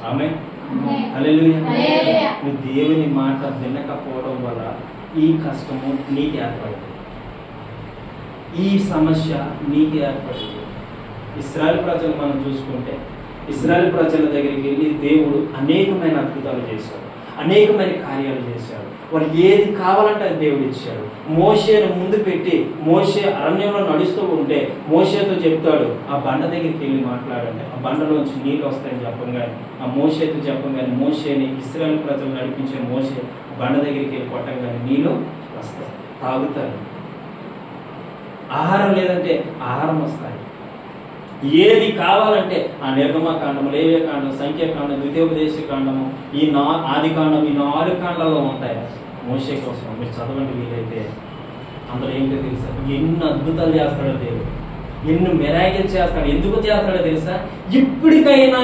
ఆమె హల్లెలూయా. నువ్వు దేవుని మాట వినకపోవడం వల్ల ఈ కష్టము నీకు ఏర్పడింది, ఈ సమస్య నీకు ఏర్పడింది. ఇశ్రాయేలు ప్రజలు మనం చూసుకుంటే, ఇశ్రాయేలు ప్రజల దగ్గరికి వెళ్ళి దేవుడు అనేకమైన అద్భుతాలు చేశాడు, అనేకమైన కార్యాలు చేశాడు. వాళ్ళకి ఏది కావాలంటే అది దేవుడు ఇచ్చాడు. మోషేను ముందు పెట్టి మోషే అరణ్యంలో నడుస్తూ ఉంటే మోషేతో చెప్తాడు, ఆ బండ దగ్గరికి వెళ్ళి మాట్లాడండి, ఆ బండలోంచి నీళ్ళు వస్తాయని చెప్పంగానే, ఆ మోషేతో చెప్పంగానే మోషేని ఇశ్రాయేలు ప్రజలు నడిపించే మోషే బండ దగ్గరికి వెళ్ళి కొట్టంగానే నీళ్ళు వస్తాయి, తాగుతారు. ఆహారం లేదంటే ఆహారం వస్తాయి. ఏది కావాలంటే ఆ నిర్గమకాండము, లేవ్యకాండం, సంఖ్యాకాండం, ద్వితీయోపదేశ కాండము, ఈ ఆది కాండం, ఈ 4 కాండాల్లో ఉంటాయి మోషే కోసం. మీరు చదవండి వీలైతే. అందులో ఏంటో తెలుసా, ఎన్ని అద్భుతాలు చేస్తాడో దేవుడు, ఎన్ని మిరాకిల్ చేస్తాడు. ఎందుకు చేస్తాడో తెలుసా, ఇప్పటికైనా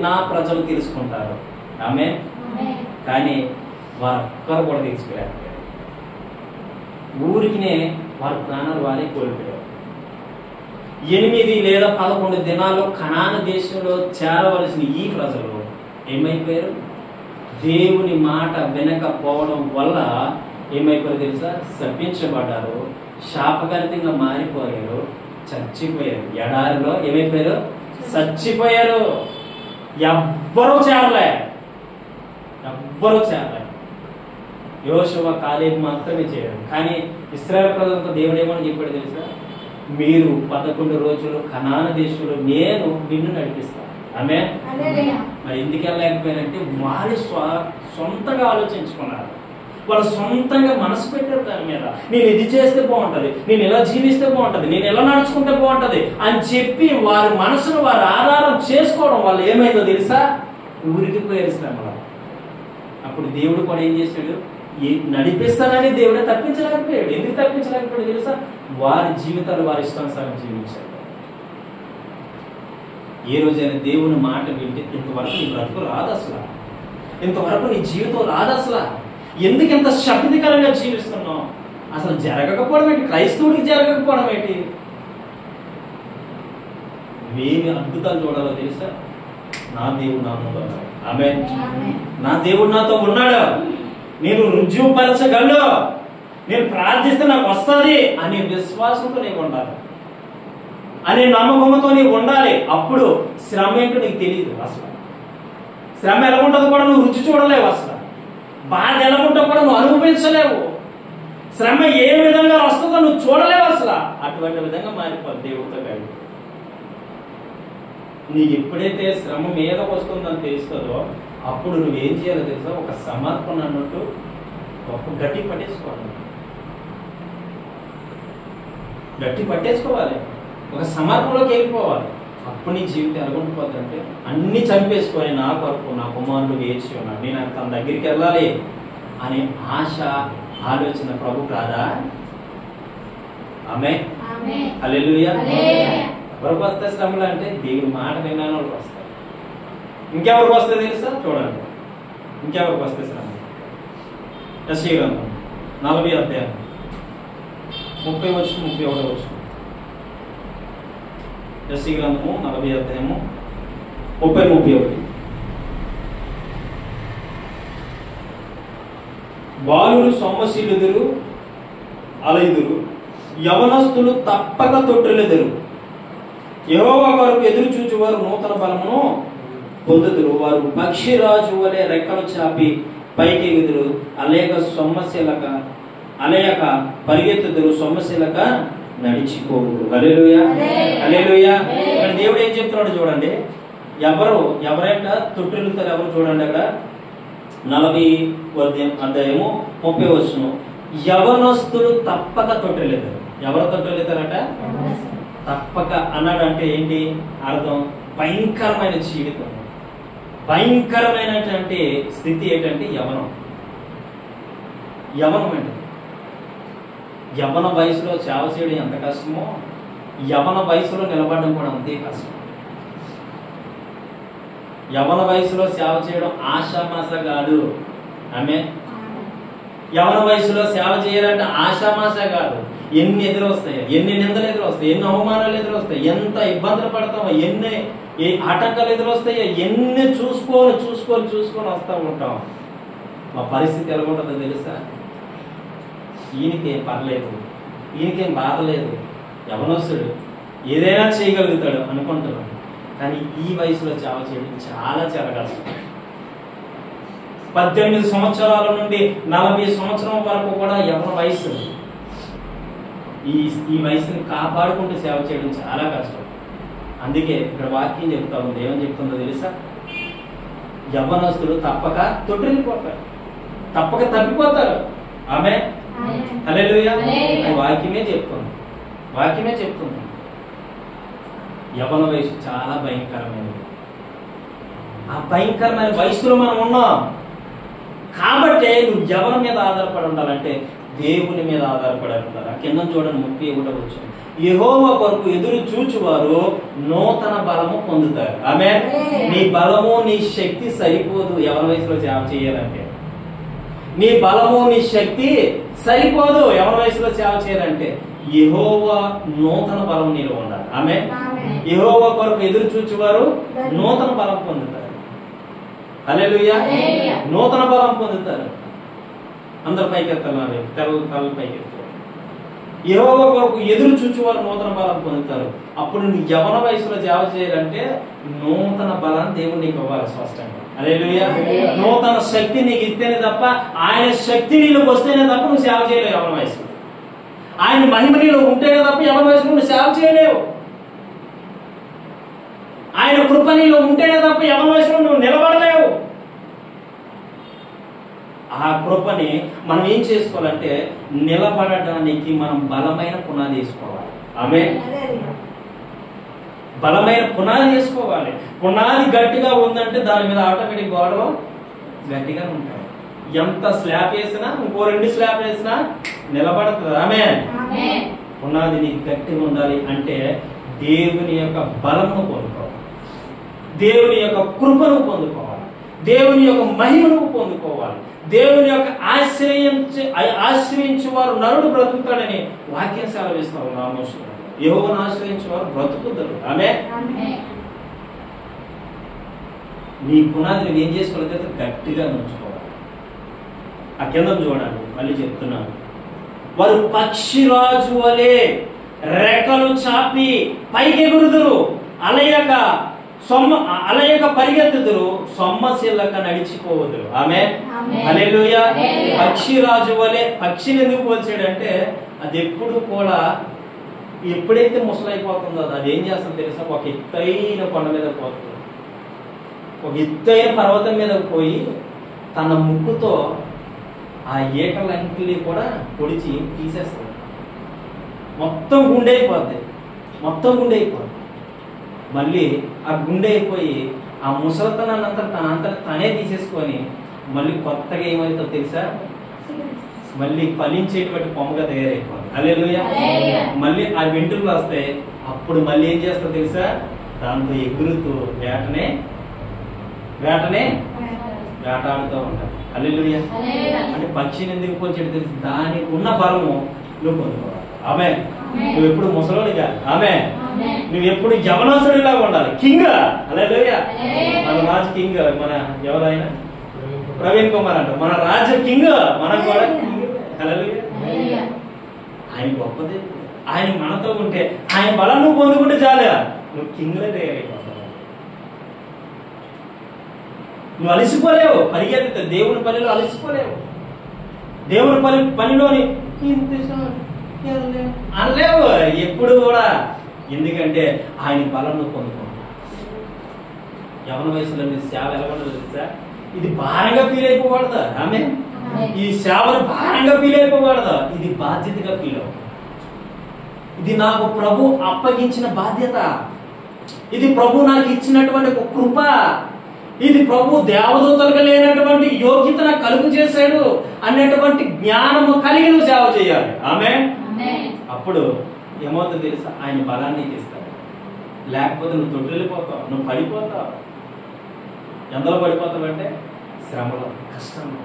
నా ప్రజలు తెలుసుకుంటారు. ఆమె కానీ వారు ఒక్కరు కూడా తెలుసుకోలేకపోయారు. ఊరికినే వారి ప్రాణాలు వారే కోల్పోయారు. 8 లేదా 11 దినాలు కనాను దేశంలో చేరవలసిన ఈ ప్రజలు ఏమైపోయారు? దేవుని మాట వినకపోవడం వల్ల ఏమైపోయారు తెలుసా? శపించబడ్డారు, శాపగలితంగా మారిపోయారు, చచ్చిపోయారు. ఎడారిలో ఏమైపోయారు? చచ్చిపోయారు. ఎవ్వరూ చేరలే. యోషువ, కాలేబు మాత్రమే చేయరు. కానీ ఇశ్రాయేలు ప్రజలతో దేవుడు ఏమని చెప్పాడు తెలుసా? మీరు 11 రోజులు కనాను దేశంలో నేను నిన్ను నడిపిస్తాను. ఆమె మరి ఎందుకు వెళ్ళలేకపోయారంటే వారి సొంతంగా ఆలోచించుకున్నారు, వాళ్ళు సొంతంగా మనసు పెట్టారు దాని మీద. నేను ఇది చేస్తే బాగుంటది, నేను ఎలా జీవిస్తే బాగుంటది, నేను ఎలా నడుచుకుంటే బాగుంటది అని చెప్పి వారి మనసును వారు ఆధారం చేసుకోవడం వల్ల ఏమైందో తెలుసా? ఊరికి పోయారు శ్రమలో. అప్పుడు దేవుడు కూడా ఏం చేశాడు? నడిపిస్తానని దేవుడే తప్పించలేకపోయాడు. ఎందుకు తప్పించలేకపోయాడు తెలుసా? వారి జీవితాలు వారి ఇష్టానుసారం జీవించారు. ఏ రోజైనా దేవుని మాట వింటే ఇంతవరకు నీ బ్రతుకు రాదు, అసలు ఇంతవరకు నీ జీవితం రాదు. అసలు ఎందుకు ఇంత శక్తికరంగా జీవిస్తున్నావు? అసలు జరగకపోవడం ఏంటి? క్రైస్తవుడికి జరగకపోవడం ఏంటి? ఏమి అద్భుతాలు చూడాలో తెలుసా? నా దేవుడు నాతో ఉన్నాడు. ఆమేన్. నా దేవుడు నాతో ఉన్నాడు, నేను రుజువుపరచగలను, నేను ప్రార్థిస్తే నాకు వస్తుంది అనే విశ్వాసంతో నీకు ఉండాలి, అనే నమ్మకంతో నీకు ఉండాలి. అప్పుడు శ్రమ ఏంటో నీకు తెలియదు. అసలు శ్రమ ఎలా ఉంటుందో కూడా నువ్వు రుచి చూడలేవు, అసలు బాధ ఎలా ఉంటుందో కూడా నువ్వు అనుభవించలేవు, శ్రమ ఏ విధంగా వస్తుందో నువ్వు చూడలేవు అసలు. అటువంటి విధంగా మారిపోద్ది దేవుడితో కాదు. నీకు ఎప్పుడైతే శ్రమ మీద వస్తుందని తెలుస్తుందో అప్పుడు నువ్వేం చేయాలో తెలుసా, ఒక సమర్పణ అన్నట్టు ఒక గట్టి పట్టేసుకోవాలి, గట్టి పట్టేసుకోవాలి, ఒక సమర్పణలోకి వెళ్ళిపోవాలి. అప్పుడు నీ జీవితం ఎలాగుండిపోతుందంటే అన్ని చంపేసుకొని నా కొరకు నా కుమారుడు వేచి ఉన్నాడు, నేను తన దగ్గరికి వెళ్ళాలి అనే ఆశ ఆలోచన ప్రభుకు రాదా? ఆమె హల్లెలూయా. ఎవరికి వస్తాయి శ్రమలు అంటే దేవుని మాట విన్నాను వాళ్ళకి వస్తాయి. ఇంకెవరికి వస్తాయి తెలుసా? చూడండి ఇంకెవరికి వస్తాయి శ్రమ. యెషయా గ్రంథం 40 అధ్యాయం 30 వచనం 31 వచనం. యెషయా గ్రంథము 40 అధ్యాయము 30-31. బాలురు సొమ్మశీలుదురు అలయుదురు, యవనస్తులు తప్పక తొట్టిల్లుదురు. యెహోవా కొరకు ఎదురు చూచువారు నూతన బలమును పొందుదురు. వారు పక్షిరాజు వలె రెక్కలు చాపి పైకెగుదురు. అలయక పరిగెత్తుదురు, సొమ్మశీలక నడిచిపోదురు. హల్లెలూయా హల్లెలూయా. ఇక్కడ దేవుడు ఏం చెప్తున్నాడు చూడండి. ఎవరైనా తొట్టిల్లుతారు ఎవరు చూడండి. అక్కడ 40 అధ్యాయము 30 వచనం. యవనస్తులు తప్పక తొట్టిల్లుతారు. ఎవరు తొట్టిల్లుతారట? తప్పక అన్నాడు అంటే ఏంటి అర్థం? భయంకరమైన జీవితం, భయంకరమైనటువంటి స్థితి ఏంటంటే యవనం. యవనం అంటే యవన వయసులో సేవ చేయడం ఎంత కష్టమో యవన వయసులో నిలబడడం కూడా అంతే కష్టం. యవన వయసులో సేవ చేయడం ఆషామాష కాదు. ఆమె యవన వయసులో సేవ చేయాలంటే ఆషామాష కాదు. ఎన్ని ఎదురు వస్తాయి, ఎన్ని నిందలు ఎదురు వస్తాయి, ఎన్ని అవమానాలు ఎదురు వస్తాయి, ఎంత ఇబ్బందులు పడతామో, ఎన్ని ఆటంకాలు ఎదురు వస్తాయో, ఎన్ని చూసుకొని వస్తూ ఉంటాం. మా పరిస్థితి ఎలా ఉంటుందో తెలుసా? ఈయనకేం పర్లేదు, ఈయనకేం బాధ లేదు, యవనస్తుడు ఏదైనా చేయగలుగుతాడు అనుకుంటాడు. కానీ ఈ వయసులో సేవ చేయడం చాలా చాలా కష్టం. 18 సంవత్సరాల నుండి 40 సంవత్సరం వరకు కూడా యవన వయసు. ఈ వయసుని కాపాడుకుంటూ సేవ చేయడం చాలా కష్టం. అందుకే ఇక్కడ వాక్యం చెప్తా ఉంది. ఏమని చెప్తుందో తెలుసా? యవ్వనస్తులు తప్పక తొట్టిల్లిపోతారు, తప్పక తప్పిపోతారు. ఆమె హల్లెలూయా. వాక్యమే చెప్తుంది. యవ్వన వయసు చాలా భయంకరమైనది. ఆ భయంకరమైన వయసులో మనం ఉన్నాం కాబట్టి నువ్వు ఎవరి మీద ఆధారపడి ఉండాలంటే దేవుని మీద ఆధారపడి ఉండాలి. కింద చూడండి 31 వచనం. యెహోవా కొరకు ఎదురు చూచువారు నూతన బలము పొందుతారు. ఆమె నీ బలము నీ శక్తి సరిపోదు యవన వయసులో సేవ చేయాలంటే. నీ బలము నీ శక్తి సరిపోదు యవన వయసులో సేవ చేయాలంటే. యెహోవా నూతన బలం నీలో ఉండాలి. ఆమె యెహోవా కొరకు ఎదురు చూచువారు నూతన బలం పొందుతారు. హల్లెలూయా. నూతన బలం పొందుతారు. అందరు పైకెత్తాలి, తల పైకెత్తారు. యెహోవా కొరకు ఎదురు చూచువారు నూతన బలం పొందుతారు. అప్పుడు నీ యవన వయసులో సేవ చేయాలంటే నూతన బలాన్ని దేవుడు నీకు ఇవ్వాలి స్పష్టంగా. హల్లెలూయా. నూతన శక్తి నీకు ఇస్తేనే తప్ప, ఆయన శక్తి నీలోకి వస్తేనే తప్ప నువ్వు సేవ చేయలేవు యవన వయసులో. ఆయన మహిమ నీలో ఉంటేనే తప్ప యవన వయసులో నువ్వు సేవ చేయలేవు. ఆయన కృప నీలో ఉంటేనే తప్ప యవన వయసులో నువ్వు నిలబడలేవు. ఆ కృపని మనం ఏం చేసుకోవాలంటే నిలబడడానికి మనం బలమైన పునాది వేసుకోవాలి. ఆమె బలమైన పునాది వేసుకోవాలి. పునాది గట్టిగా ఉందంటే దాని మీద ఆటోమేటిక్ గోడలు గట్టిగా ఉంటాయి. ఎంత స్లాబ్ వేసినా ఇంకో 2 స్లాబ్ వేసినా నిలబడుతుంది. ఆమె పునాది నీకు గట్టిగా ఉండాలి అంటే దేవుని యొక్క బలమును పొందుకోవాలి, దేవుని యొక్క కృపను పొందుకోవాలి, దేవుని యొక్క మహిమను పొందుకోవాలి. దేవుని యొక్క ఆశ్రయించే వారు నరుడు బ్రతుకుతాడని వాక్యం సెలవిస్తావు. నామోషం యెహోవాను ఆశ్రయించే వారు బ్రతుకుతారు. ఆమె నీ పునాదిని ఏం చేసుకోవాలి? గట్టిగా నుంచుకోవాలి. ఆ కింద చూడండి, మళ్ళీ చెప్తున్నాను. వారు పక్షిరాజు వలె రెక్కలు చాపి పైకి ఎగురుదురు, అలయక అలయక పరిగెత్తుదురు, సొమ్మశిల్లక నడిచిపోవదురు. ఆమె హల్లెలూయా. పక్షి రాజు వలె, పక్షిని ఎందుకు పోల్చాడంటే అది ఎప్పుడు కూడా ఎప్పుడైతే ముసలైపోతుందో అది ఏం చేస్తుందో తెలుసా, ఒక ఎత్తైన కొండ మీద పోతుంది, ఒక ఎత్తైన పర్వతం మీద పోయి తన ముక్కుతో ఆ ఏకలంకిని కూడా పొడిచి తీసేస్తుంది. మొత్తం గుండె అయిపోద్ది, మొత్తం గుండె అయిపోద్ది. మళ్ళీ ఆ గుండె అయిపోయి ఆ ముసలితనాన్నంతా తనే తీసేసుకొని మళ్ళీ కొత్తగా ఏమవుతుందో తెలుసా, మళ్ళీ ఫలించేటువంటి కొమ్మగా తయారైపోతుంది. హల్లెలూయా. మళ్ళీ ఆ వెంట్రుకలు వస్తే అప్పుడు మళ్ళీ ఏం చేస్తా తెలుసా, దాంతో ఎగురుతూ వేటనే వేటాడుతూ ఉంటారు. హల్లెలూయా. అంటే పక్షిని ఎందుకు పోల్చేది తెలుసు, దానికి ఉన్న బలము నువ్వు పొందుకోవాలి. ఆమె నువ్వు ఎప్పుడు ముసలోడిగా, ఆమె నువ్వు ఎప్పుడు యవనస్తుడిలా ఉండాలి. కింగ్. హల్లెలూయా. మన రాజు కింగ్, మన ఎవరైనా ప్రవీణ్ కుమార్ అంటారు, మన రాజు కింగ్, మనం కూడా కింగ్. హల్లెలూయా. ఆయన గొప్పది. ఆయన మనతో ఉంటే, ఆయన బలం నువ్వు పొందుకుంటే చాలు, నువ్వు కింగ్లే తయారైపోతావు. నువ్వు అలసిపోలేవు, పరిగెత్తితే దేవుని పనిలో అలసిపోలేవు. దేవుని పనిలోని అనలేవు ఎప్పుడు కూడా. ఎందుకంటే ఆయన బలం నువ్వు పొందుకుంటావు. యవన వయసులో నీ సేవ ఎలా ఉండదు తెలుసా, ఇది భారంగా ఫీల్ అయిపోకూడదు. ఆమె ఈ సేవను భారంగా ఫీల్ అయిపోకూడదు, ఇది బాధ్యతగా ఫీల్ అవ్వదు. ఇది నాకు ప్రభు అప్పగించిన బాధ్యత, ఇది ప్రభు నాకు ఇచ్చినటువంటి ఒక కృప, ఇది ప్రభు దేవదూతలకు లేనటువంటి యోగ్యత నాకు కలుగు చేశాడు అనేటువంటి జ్ఞానము కలిగి నువ్వు సేవ చేయాలి. ఆమె అప్పుడు ఏమవుతుందో తెలుసా, ఆయన బలాన్ని ఇస్తాడు. లేకపోతే నువ్వు తొట్టిల్లిపోతావు, నువ్వు పడిపోతావు. ఎంతలో పడిపోతావంటే శ్రమలో, కష్టంలో,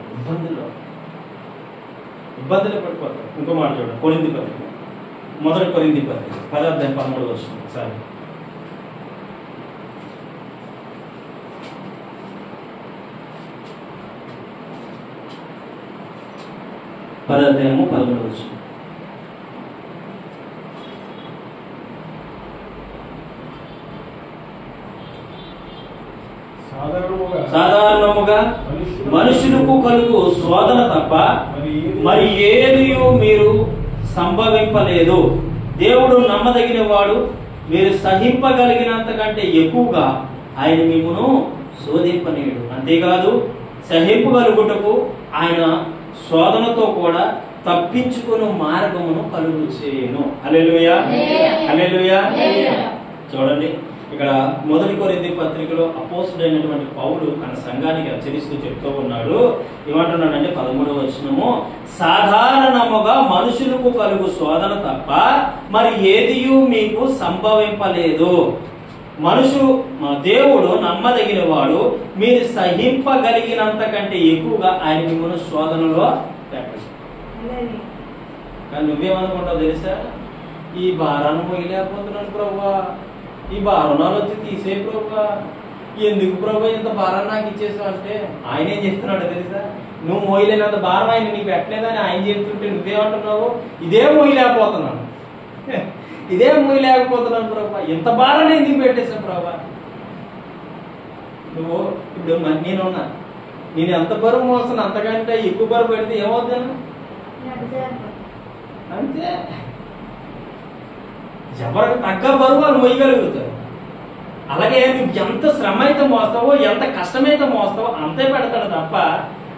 ఇబ్బందులు పడిపోతావు. ఇంకో మాట చూడండి, కొరింథీ పత్రిక, మొదటి కొరింథీ పత్రిక 10:13 వస్తుంది. సరే, 10:13 సాధారణముగా మనుషులకు కలుగు శోధన తప్ప మరి ఏది మీరు సంభవింపలేదు. దేవుడు నమ్మదగిన వాడు, మీరు సహింపగలిగినంత కంటే ఎక్కువగా ఆయన మిమ్మును శోధింపనీయుడు. అంతేకాదు సహింపగలుగుటకు ఆయన శోధనతో కూడా తప్పించుకుని మార్గమును కలుగు చేయను. హల్లెలూయా. హల్లెలూయా. చూడండి, ఇక్కడ మొదటి కొరింథీ పత్రికలో అపోస్తలుడైనటువంటి పౌలు తన సంఘానికి హెచ్చరిస్తూ చెప్తూ ఉన్నాడు. ఏమంటున్నాడంటే 13వ వచనము, సాధారణముగా మనుషులకు కలుగు శోధన తప్ప మరి ఏదియూ మీకు సంభవింపలేదు. దేవుడు నమ్మదగిన వాడు, మీరు సహింపగలిగినంత కంటే ఎక్కువగా ఆయన మిమ్మల్ని శోధనలో పెట్టాడు. కానీ నువ్వేమనుకుంటావు తెలుసా, ఈ భారాన్ని మొయ్యలేకపోతున్నాను ప్రభువా, ఈ భారం నాలో వచ్చి తీసే ప్రభువా, ఎందుకు ప్రభు ఇంత భారాన్ని నాకు ఇచ్చేసావు అంటే ఆయన ఏం చెప్తున్నాడు తెలుసా, నువ్వు మోయలేనంత భారం ఆయన నీకు పెట్టలేదని ఆయన చెప్తుంటే నువ్వేమంటున్నావు, ఇదే మోయలేకపోతున్నాను, ఇదే మోయలేకపోతున్నాను ప్రభు, ఇంత భారాన్ని ఎందుకు పెట్టేసావు ప్రభు. నువ్వు ఇప్పుడు నేనున్నా, నేను ఎంత బరువు మోస్తాను, అంతకంటే ఎక్కువ బరువు పెడితే ఏమవుతాను అంతే. ఎవరికి తగ్గ బరువు వాళ్ళు మొయ్యగలుగుతారు. అలాగే నువ్వు ఎంత శ్రమ అయితే మోస్తావో, ఎంత కష్టమైతే మోస్తావో అంతే పెడతాడు తప్ప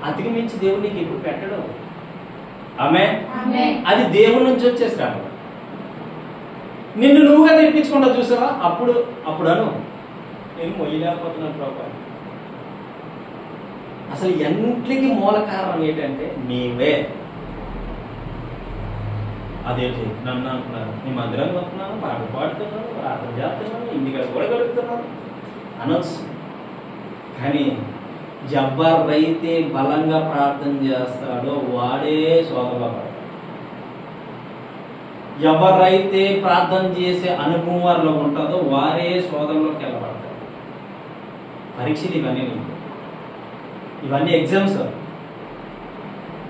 అతికి మించి దేవుడు నీకు ఎప్పుడు పెట్టడు. ఆమె అది దేవుడి నుంచి వచ్చే శ్రమ. నిన్ను నువ్వుగా తెప్పించుకుంటా చూసావా, అప్పుడు అను నేను మొయ్యలేకపోతున్నాను ప్రభు. అసలు ఎంట్లకి మూల కారణం ఏంటంటే నీవే. అదేంటి నన్ను అంటున్నారు, నీ మందిరానికి వస్తున్నాను, పాట పాడుతున్నాను, ప్రార్థన చేస్తున్నాను, ఇంటికి కూడా గడుపుతున్నాను అనొచ్చు. కానీ ఎవరైతే బలంగా ప్రార్థన చేస్తాడో వాడే శోధనలో పడతాడు. ఎవరైతే ప్రార్థన చేసే అనుభవం వారిలో ఉంటుందో వారే శోధనలోకి వెళ్ళబడతారు. పరీక్షలు ఇవన్నీ ఎగ్జామ్స్,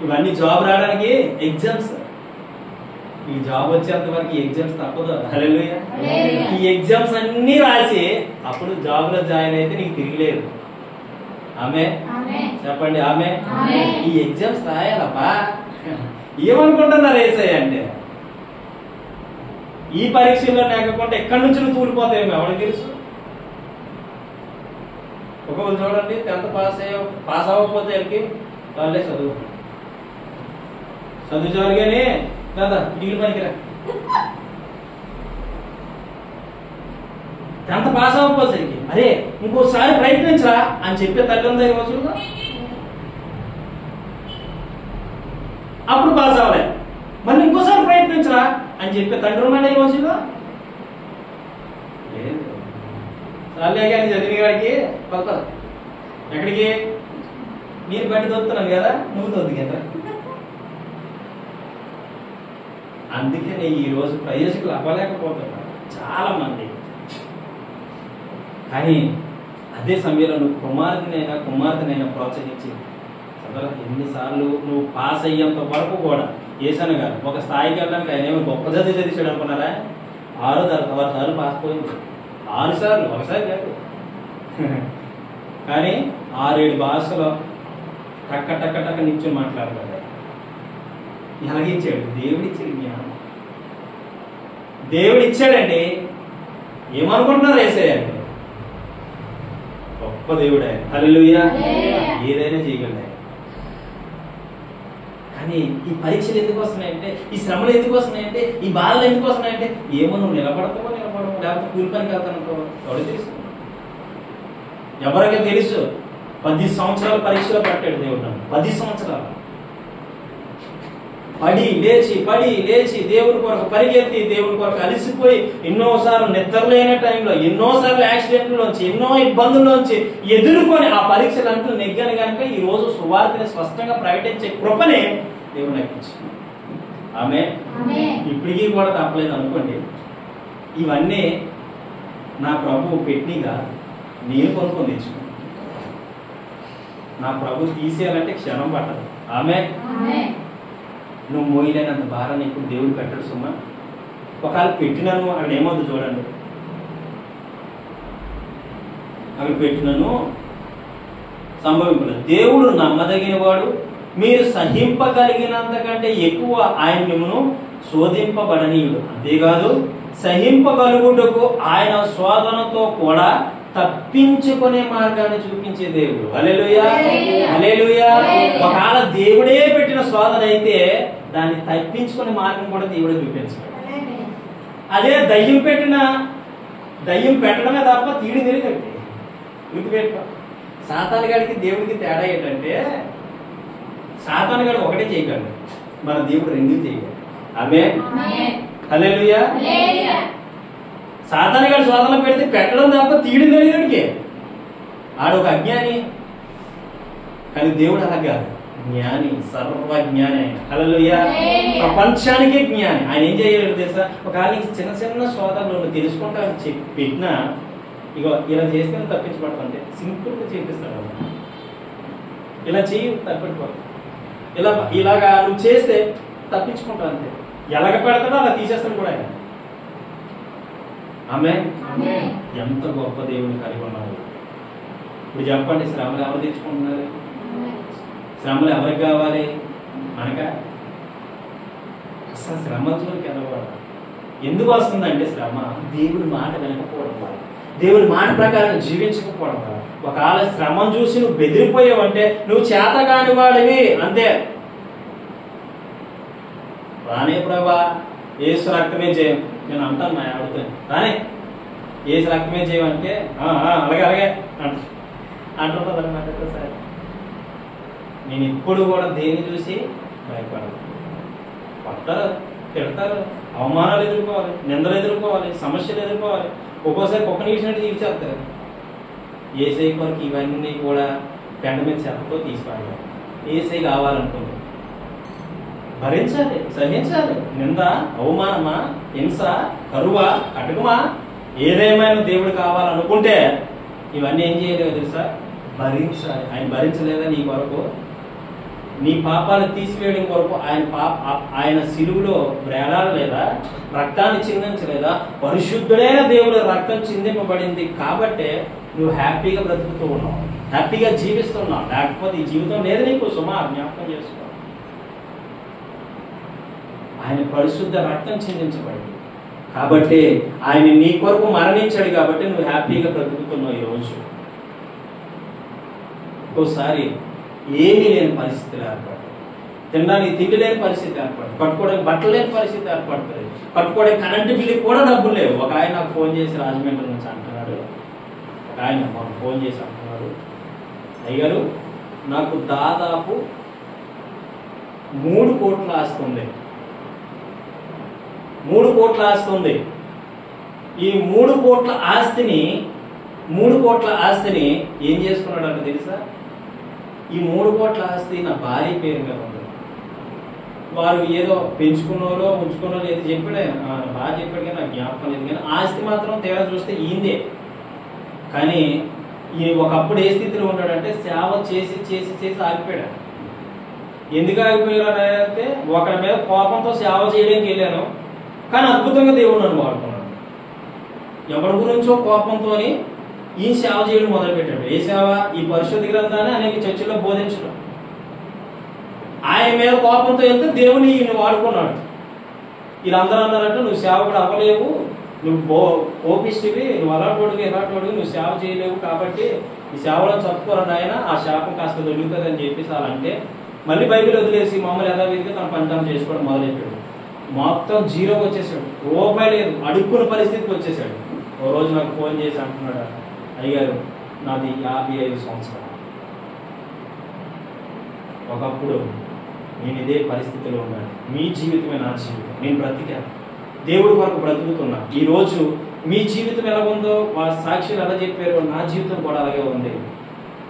ఇవన్నీ జాబ్ రావడానికి ఎగ్జామ్స్. ఈ జాబ్ వచ్చేంత వరకు ఈ ఎగ్జామ్స్ తప్పదు. హల్లెలూయా. ఈ ఎగ్జామ్స్ అన్ని రాసి అప్పుడు జాబ్ లో జాయిన్ అయితే నీకు తిరిగిలేదు. ఆమె చెప్పండి. ఆమె ఈ ఎగ్జామ్స్ రాయాలబ్బా. ఏమనుకుంటున్నారు యేసయ్య అంటే, ఈ పరీక్షలో లేకపోతే ఎక్కడి నుంచి నువ్వు తూలిపోతాయేమో ఎవరికి తెలుసు. ఒకవేళ చూడండి 10th పాస్ అవ్వకపోతే వాళ్ళకి వాళ్ళే చదువు చాలు కానీ కదా డిగ్రీ పనికిరా. 10th పాస్ అవ్వకపోసరికి అరే ఇంకోసారి ప్రయత్నించరా అని చెప్పే తల్లి ఉందా ఈ రోజుల్లో? అప్పుడు పాస్ అవ్వలే, మళ్ళీ ఇంకోసారి ప్రయత్నించరా అని చెప్పే తండ్రి ఉన్నాడు ఈ రోజుల్లో? లేదు. చాలే కానీ చదివి గారికి కొత్త ఎక్కడికి నేను బండి తోస్తున్నాను కదా, నువ్వు తోద్దు కదా. అందుకనే ఈ రోజు ప్రయోజకులు అవ్వలేకపోతున్నారు చాలా మంది. కానీ అదే సమయంలో నువ్వు కుమార్తెనైనా ప్రోత్సహించి చదవ. ఎన్నిసార్లు నువ్వు పాస్ అయ్యేంత వరకు కూడా ఏసాను గారు ఒక స్థాయికి వెళ్ళడానికి ఆయన ఏమో గొప్ప చదివి చదివాడు అనుకున్నారా? 6 సార్లు పాస్ పోయింది. 6 సార్లు, ఒకసారి కాదు. కానీ 6-7 భాషలో టక్క టక్క టక్క నిల్చొని మాట్లాడతాడు. ఎలాగిచ్చాడు? దేవుడిచ్చాడు జ్ఞానం. దేవుడిచ్చాడండి. ఏమనుకుంటున్నారు యేసయ్య అంటే? గొప్ప దేవుడే. హల్లెలూయా. ఏదైనా చేయగలడు. కానీ ఈ పరీక్షలు ఎందుకు వస్తున్నాయంటే, ఈ శ్రమలు ఎందుకు వస్తున్నాయంటే, ఈ బాధలు ఎందుకు వస్తున్నాయంటే, ఏమో నువ్వు నిలబడతావో లేకపోతే కూలి పనికి వెళ్తానుకో ఎవరికి తెలుసు? ఎవరికి తెలుసు? 10 సంవత్సరాల పరీక్షలో పట్టాడు దేవుడు నన్ను. 10 సంవత్సరాలు పడి లేచి దేవుని కొరకు పరిగెత్తి, దేవుని కొరకు అలిసిపోయి, ఎన్నోసార్లు నిద్రలేని టైంలో, ఎన్నోసార్లు యాక్సిడెంట్లోంచి, ఎన్నో ఇబ్బందుల్లోంచి ఎదుర్కొని ఆ పరీక్షలంటూ నెగ్గాను కనుక ఈ రోజు సువార్తని స్పష్టంగా ప్రకటించే కృపనే దేవుడు నాకు ఇచ్చింది. ఆమె ఇప్పటికీ కూడా తప్పలేదు అనుకోండి. ఇవన్నీ నా ప్రభువు పెట్టిగా నేను కొనుక్కొని తెచ్చుకున్నాను. నా ప్రభు తీసేయాలంటే క్షణం పట్టదు. ఆమె నువ్వు మోయలేనంత భారాన్ని ఇప్పుడు దేవుడు పెట్టడు సుమ్మా. ఒకవేళ పెట్టినాను అక్కడ ఏమవుతుంది చూడండి. అక్కడ పెట్టినాను సంభవింపలేదు. దేవుడు నమ్మదగిన వాడు, మీరు సహింపగలిగినంతకంటే ఎక్కువ ఆయన మిమ్మను శోధింపబడనీయుడు. అంతేకాదు సహింపగలుగుటకు ఆయన శోధనతో కూడా తప్పించుకునే మార్గాన్ని చూపించే దేవుడు. హల్లెలూయా. హల్లెలూయా. ఒకవేళ దేవుడే పెట్టిన శోధన అయితే దాన్ని తప్పించుకునే మార్గం కూడా దేవుడే చూపించాడు. అదే దయ్యం పెట్టడమే తప్ప తీడి తెలియదండి. గుర్తుపెట్టుకో. సాతానుగాడికి దేవుడికి తేడా ఏంటంటే, సాతానుగాడు ఒకటే చేయగలడు, మన దేవుడు 2 చేయగలడు. ఆమె హల్లెలూయా. సాతానుగాడు శోధన పెడితే పెట్టడం తప్ప తీయడం తెలియడానికి ఆడు ఒక అజ్ఞాని. కానీ దేవుడు అలాగా జ్ఞాని, సర్వజ్ఞాని ఆయన. హల్లెలూయా. ప్రపంచానికే జ్ఞాని. ఆయన ఏం చేయలేడు తెలుసా? ఒక చిన్న చిన్న శోధనలు తెలుసుకుంటా పెట్టినా ఇగో ఇలా చేస్తే తప్పించబడతాంటే సింపుల్గా చేపిస్తాడు. ఇలా చెయ్యి తప్పించుకోవాలి, ఇలాగా నువ్వు చేస్తే తప్పించుకుంటావు అంతే. ఎలాగ పెడతాడో అలా తీసేస్తాడు కూడా ఆయన. ఆమె ఎంత గొప్ప దేవుని కలిగి ఉన్నారు. ఇప్పుడు చెప్పండి, శ్రమలు ఎవరు తెచ్చుకుంటున్నారు? శ్రమలు ఎవరికి కావాలి? మనకా? అసలు శ్రమలోకి వెళ్ళకూడదు. ఎందుకు వస్తుందంటే శ్రమ దేవుడి మాట వినకపోవడం వల్ల, దేవుడి మాట ప్రకారం జీవించకపోవడం వల్ల. ఒకవేళ శ్రమను చూసి నువ్వు బెదిరిపోయావంటే నువ్వు చేతగాని వాడివి అంతే. రానే ప్రభా ఏసు రక్తమే చేయం నేను అంటాను నా ఆవిడతో. రానే ఏసు రక్తమే చేయమంటే అలాగే అంటుంటుంది అన్నమాట. సరే, నేను ఇప్పుడు కూడా దేన్ని చూసి భయపడను. కొడతారు, తిడతారు, అవమానాలు ఎదుర్కోవాలి, నిందలు ఎదుర్కోవాలి, సమస్యలు ఎదుర్కోవాలి. ఒక్కోసారి కుక్క నీడ్చినట్టు తీర్చేస్తారు. ఏసై కొరకు ఇవన్నీ కూడా పెండ మీద చెత్తతో తీసిపాడాలి. ఏసై కావాలనుకుంది భరించాలి, సహించాలి. నింద, అవమానమా, హింస, కరువా, కటుకమా, ఏదేమైనా దేవుడు కావాలనుకుంటే ఇవన్నీ ఏం చేయలేవు తెలుసా? భరించాలి. ఆయన భరించలేదా నీ కొరకు? నీ పాపాలు తీసివేయడం కొరకు ఆయన సిలువలో వేలాడలేదా, రక్తాన్ని చిందించలేదా? పరిశుద్ధుడైన దేవుడు రక్తం చిందింపబడింది కాబట్టే నువ్వు హ్యాపీగా బ్రతుకుతూ ఉన్నావు, హ్యాపీగా జీవిస్తున్నావు. లేకపోతే ఈ జీవితం లేదు నీకు. సుమా, జ్ఞాపకం చేసుకో. ఆయన పరిశుద్ధ రక్తం చిందించబడింది కాబట్టి, ఆయన నీ కొరకు మరణించాడు కాబట్టి నువ్వు హ్యాపీగా బ్రతుకుతున్నావు ఈరోజు. ఒక్కోసారి ఏమీ లేని పరిస్థితులు ఏర్పడతాయి, తినడానికి తిండి లేని పరిస్థితి ఏర్పడుతుంది, కట్టుకోవడానికి బట్టలు లేని పరిస్థితి ఏర్పడుతుంది, కట్టుకోవడానికి కరెంటు బిల్లు కూడా డబ్బులు లేవు. ఒక ఆయన నాకు ఫోన్ చేసి రాజమండ్రి నుంచి అంటున్నాడు, ఒక ఆయన మాకు ఫోన్ చేసి అంటున్నాడు, అయ్యారు నాకు దాదాపు 3 కోట్ల ఆస్తుంది, 3 కోట్ల ఆస్తుంది. ఈ 3 కోట్ల ఆస్తిని ఏం చేసుకున్నాడు అంటే తెలుసా? ఈ 3 కోట్ల ఆస్తి నా భార్య పేరు మీద ఉంది. వారు ఏదో పెంచుకున్నారో ఉంచుకున్నారో ఏదో చెప్పాడు, బాగా చెప్పాడు కానీ నాకు జ్ఞాపకం లేదు. కానీ ఆస్తి మాత్రం తేడా చూస్తే ఈందే. కానీ ఈ ఒకప్పుడు ఏ స్థితిలో ఉన్నాడంటే సేవ చేసి చేసి చేసి ఆగిపోయాడు. ఎందుకు ఆగిపోయాడు అంటే, ఒకరి మీద కోపంతో సేవ చేయడానికి వెళ్ళాను, కానీ అద్భుతంగా దేవుడు నన్ను వాడుకున్నాడు. ఎవరి గురించో కోపంతో ఈ సేవ చేయడం మొదలుపెట్టాడు. ఏ సేవ? ఈ పరిశుద్ధ గ్రంథాన్ని అనేక చర్చల్లో బోధించడం. ఆయన మీద కోపంతో వెళ్తే దేవుని ఈయన వాడుకున్నాడు. వీళ్ళందరూ అన్నారంటే, నువ్వు సేవకుడు అవ్వలేవు, నువ్వు కోపిష్టివి, నువ్వు అలాంటి ఎలాంటి నువ్వు సేవ చేయలేవు, కాబట్టి ఈ సేవలో చదువుకోరండి ఆయన, ఆ శాపం కాస్త దొరుకుతుంది అని చెప్పేసి అలా అంటే, మళ్ళీ బైబిల్ వదిలేసి మామూలు యథావిధిగా తన పని తాను చేసుకోవడం మొదలెట్టాడు. మొత్తం జీరోకి వచ్చేసాడు, రూపాయి లేదు, అడుక్కున్న పరిస్థితికి వచ్చేసాడు. ఓ రోజు నాకు ఫోన్ చేసి అంటున్నాడు, అయ్యారు నాది 55 సంవత్సరాలు, ఒకప్పుడు నేను ఇదే పరిస్థితిలో ఉన్నాను, మీ జీవితమే నా జీవితం, నేను బ్రతికాను, దేవుడి వరకు బ్రతుకుతున్నా. ఈరోజు మీ జీవితం ఎలా ఉందో సాక్షులు ఎలా చెప్పారో నా జీవితం కూడా అలాగే ఉంది.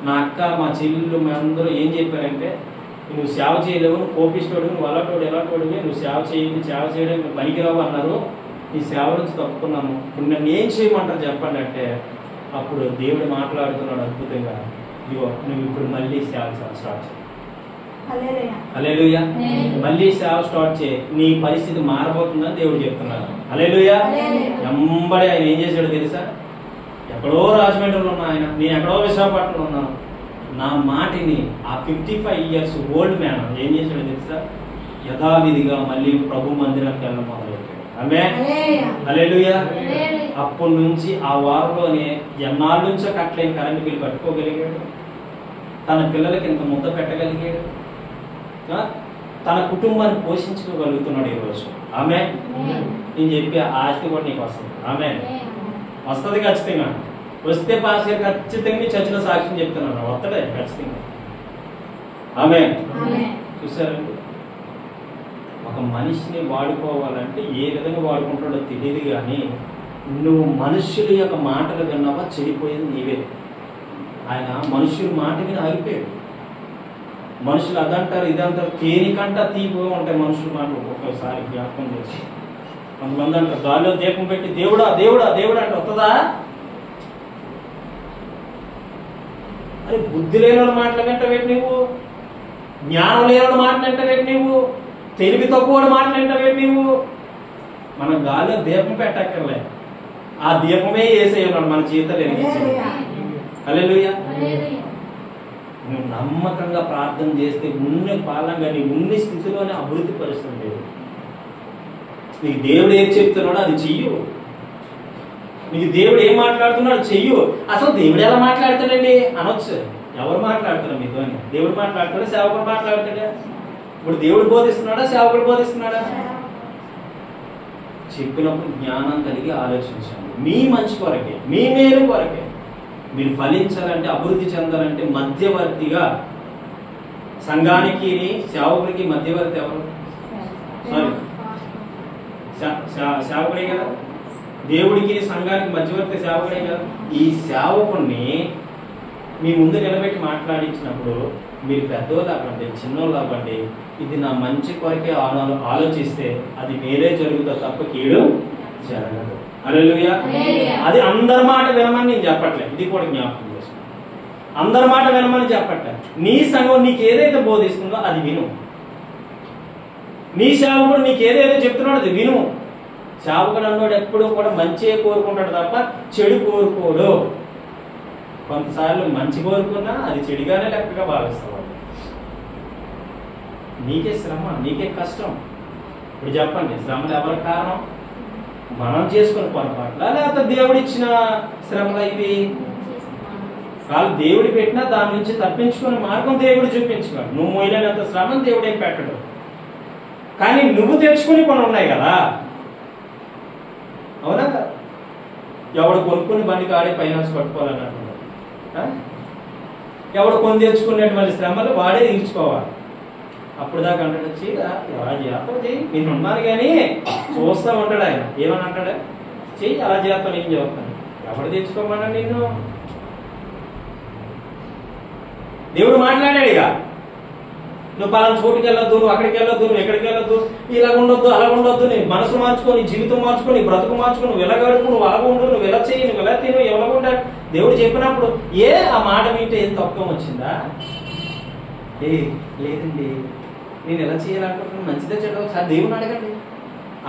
నా అక్క, మా చెల్లెళ్ళు, మా అందరూ ఏం చెప్పారంటే, నువ్వు సేవ చేయలేవు, నువ్వు కోపిస్తోడు, నువ్వు అలాంటోడు ఎలాంటోడివి, నువ్వు సేవ చేయడం పనికిరావు అన్నారు. ఈ సేవ నుంచి తప్పుకున్నాను, ఇప్పుడు నన్ను ఏం చేయమంటారు చెప్పండి అంటే, అప్పుడు దేవుడు మాట్లాడుతున్నాడు అద్భుతంగా, ఇదిగో నువ్వు ఇప్పుడు మళ్ళీ సేవ స్టార్ట్ చేయి, హల్లెలూయా, మళ్ళీ సేవ స్టార్ట్ చేయి, నీ పరిస్థితి మారబోతుందని దేవుడు చెప్తున్నాడు. హల్లెలూయా. ఎంబడి ఆయన ఏం చేశాడు తెలుసా? ఎక్కడో రాజమండ్రిలో ఉన్న ఆయన, నేను ఎక్కడో విశాఖపట్నంలో ఉన్నాను, నా మాటిని ఆ 55 ఇయర్స్ ఓల్డ్ మ్యాన్ ఏం చేశాడో తెలుసా? యథావిధిగా మళ్ళీ ప్రభు మందిరానికి వెళ్ళడం మొదలెట్టాడు. ఆమేన్, హల్లెలూయా. అప్పటి నుంచి ఆ వారంలోనే ఎన్నాళ్ళ నుంచో కట్టలేని కరెంటు బిల్లు కట్టుకోగలిగాడు, తన పిల్లలకి ఇంత ముద్ద పెట్టగలిగాడు, తన కుటుంబాన్ని పోషించుకోగలుగుతున్నాడు ఈరోజు. ఆమేన్. నేను చెప్పే ఆస్తి కూడా నీకు వస్తుంది. ఆమేన్, వస్తుంది ఖచ్చితంగా. వస్తే పాస్ ఖచ్చితంగా నీ చర్చిలో సాక్ష్యం చెప్తున్నాను, వస్తాడే ఖచ్చితంగా. ఆమేన్. చూసారండి, ఒక మనిషిని వాడుకోవాలంటే ఏ విధంగా వాడుకుంటాడో తెలియదు, కానీ నువ్వు మనుషుల యొక్క మాటలు విన్నావా, చెడిపోయేది నీవే. ఆయన మనుషుల మాట మీద ఆగిపోయాడు. మనుషులు అదంటారు ఇదంటారు, తేనికంట తీపుగా ఉంటాయి మనుషుల మాటలు. ఒక్కొక్కసారి జ్ఞాపకం చేసి కొంతమంది అంటారు, గాలిలో దీపం పెట్టి దేవుడా దేవుడా దేవుడా అంటే వస్తుందా? అరే బుద్ధి లేని మాటలు వెంటవేటి నువ్వు, జ్ఞానం లేని మాటలు వెంటవేటి నువ్వు, తెలివి తక్కువ మాటలు వెంటవేటి నువ్వు. మనం గాలిలో దీపం పెట్టక్కర్లే, ఆ దీపమే వేసేయన్నాడు మన జీవితాలు వెలిగించింది. హల్లెలూయా. నువ్వు నమ్మకంగా ప్రార్థన చేస్తే ఉన్న పాలంగా నీ ఉన్న స్థితిలోనే అభివృద్ధి పరుస్తుంది. నీకు దేవుడు ఏం చెప్తున్నాడో అది చెయ్యు, నీకు దేవుడు ఏం మాట్లాడుతున్నాడు చెయ్యు. అసలు దేవుడు ఎలా మాట్లాడతాడండి అనొచ్చు. ఎవరు మాట్లాడతారు మీతో అని? దేవుడు మాట్లాడతాడా, సేవకుడు మాట్లాడతాడా? ఇప్పుడు దేవుడు బోధిస్తున్నాడా, సేవకుడు బోధిస్తున్నాడా? చెప్పినప్పుడు జ్ఞానం కలిగి ఆలోచించండి. మీ మంచి కొరకే, మీ మేలు కొరకే. మీరు ఫలించాలంటే, అభివృద్ధి చెందాలంటే మధ్యవర్తిగా, సంఘానికి సేవకుడికి మధ్యవర్తి ఎవరు? సారీ, సేవకుడే కదా. దేవుడికి సంఘానికి మధ్యవర్తి సేవకుడే కదా. ఈ సేవకుడిని మీ ముందు నిలబెట్టి మాట్లాడించినప్పుడు మీరు పెద్దోళ్ళు అవ్వండి, చిన్నోళ్ళు అవ్వండి, ఇది నా మంచి కొరకే ఆలోచిస్తే అది వేరే జరుగుతుంది తప్ప కీడు జరగదు. హల్లెలూయా. అది అందరి మాట వినమని నేను చెప్పట్లేదు, ఇది కూడా జ్ఞాపకం చేసుకోండి. అందరి మాట వినమని చెప్పట్లే. నీ సంఘం నీకు ఏదైతే బోధిస్తుందో అది విను. నీ సేవకుడు నీకు ఏదైతే చెప్తున్నాడో అది విను. సేవకుడు అన్నోడు ఎప్పుడూ కూడా మంచిగా కోరుకుంటాడు తప్ప చెడు కోరుకోడు. కొంతసార్లు మంచి కోరుకున్నా అది చెడుగానే లెక్కగా భావిస్తాడు. నీకే శ్రమ, నీకే కష్టం. ఇప్పుడు చెప్పండి, శ్రమలు ఎవరికి కారణం? మనం చేసుకున్న పొరపాట్ల, లేకపోతే దేవుడిచ్చిన శ్రమలు ఇవి? వాళ్ళు దేవుడు పెట్టినా దాని నుంచి తప్పించుకునే మార్గం దేవుడు చూపించుకోడు. నువ్వు మొయ్యలేనంత శ్రమను దేవుడే పెట్టడు. కానీ నువ్వు తెచ్చుకుని కొన్ని ఉన్నాయి కదా, అవునా? ఎవడు కొనుక్కుని బండికి ఆడే ఫైనాన్స్ పట్టుకోవాలన్నట్టు, ఎవడు కొని తెచ్చుకునేటువంటి శ్రమలు వాడే తీర్చుకోవాలి. అప్పుడు దాకా అంటాడు, ఎలా చేస్తావు చెయ్యి, నేను ఉన్నాను కానీ చూస్తా ఉంటాడు ఆయన. ఏమని అంటాడు? చెయ్యి, అలా చేస్తాను, నేను చెప్తాను. ఎవడు తెచ్చుకోమన్నా నిన్ను? దేవుడు మాట్లాడాడు ఇక, నువ్వు పలానా చోటుకి వెళ్ళొద్దు, నువ్వు అక్కడికి వెళ్ళొద్దు, నువ్వు ఎక్కడికి వెళ్ళొద్దు, ఇలా ఉండొద్దు, అలా ఉండొద్దు, నీ మనసు మార్చుకో, నీ జీవితం మార్చుకో, నీ బ్రతుకు మార్చుకో, నువ్వు ఎలా గడుపు, నువ్వు అలా ఉండు, నువ్వు ఎలా చెయ్యి, నువ్వు ఎలా తిను, ఎలా ఉండాలి. దేవుడు చెప్పినప్పుడు ఆ మాట వింటే ఏం తక్కువ వచ్చిందా? లేదండి, నేను ఎలా చేయాలనుకుంటున్నాను, మంచిదే చెడ్డ సార్ దేవుని అడగండి.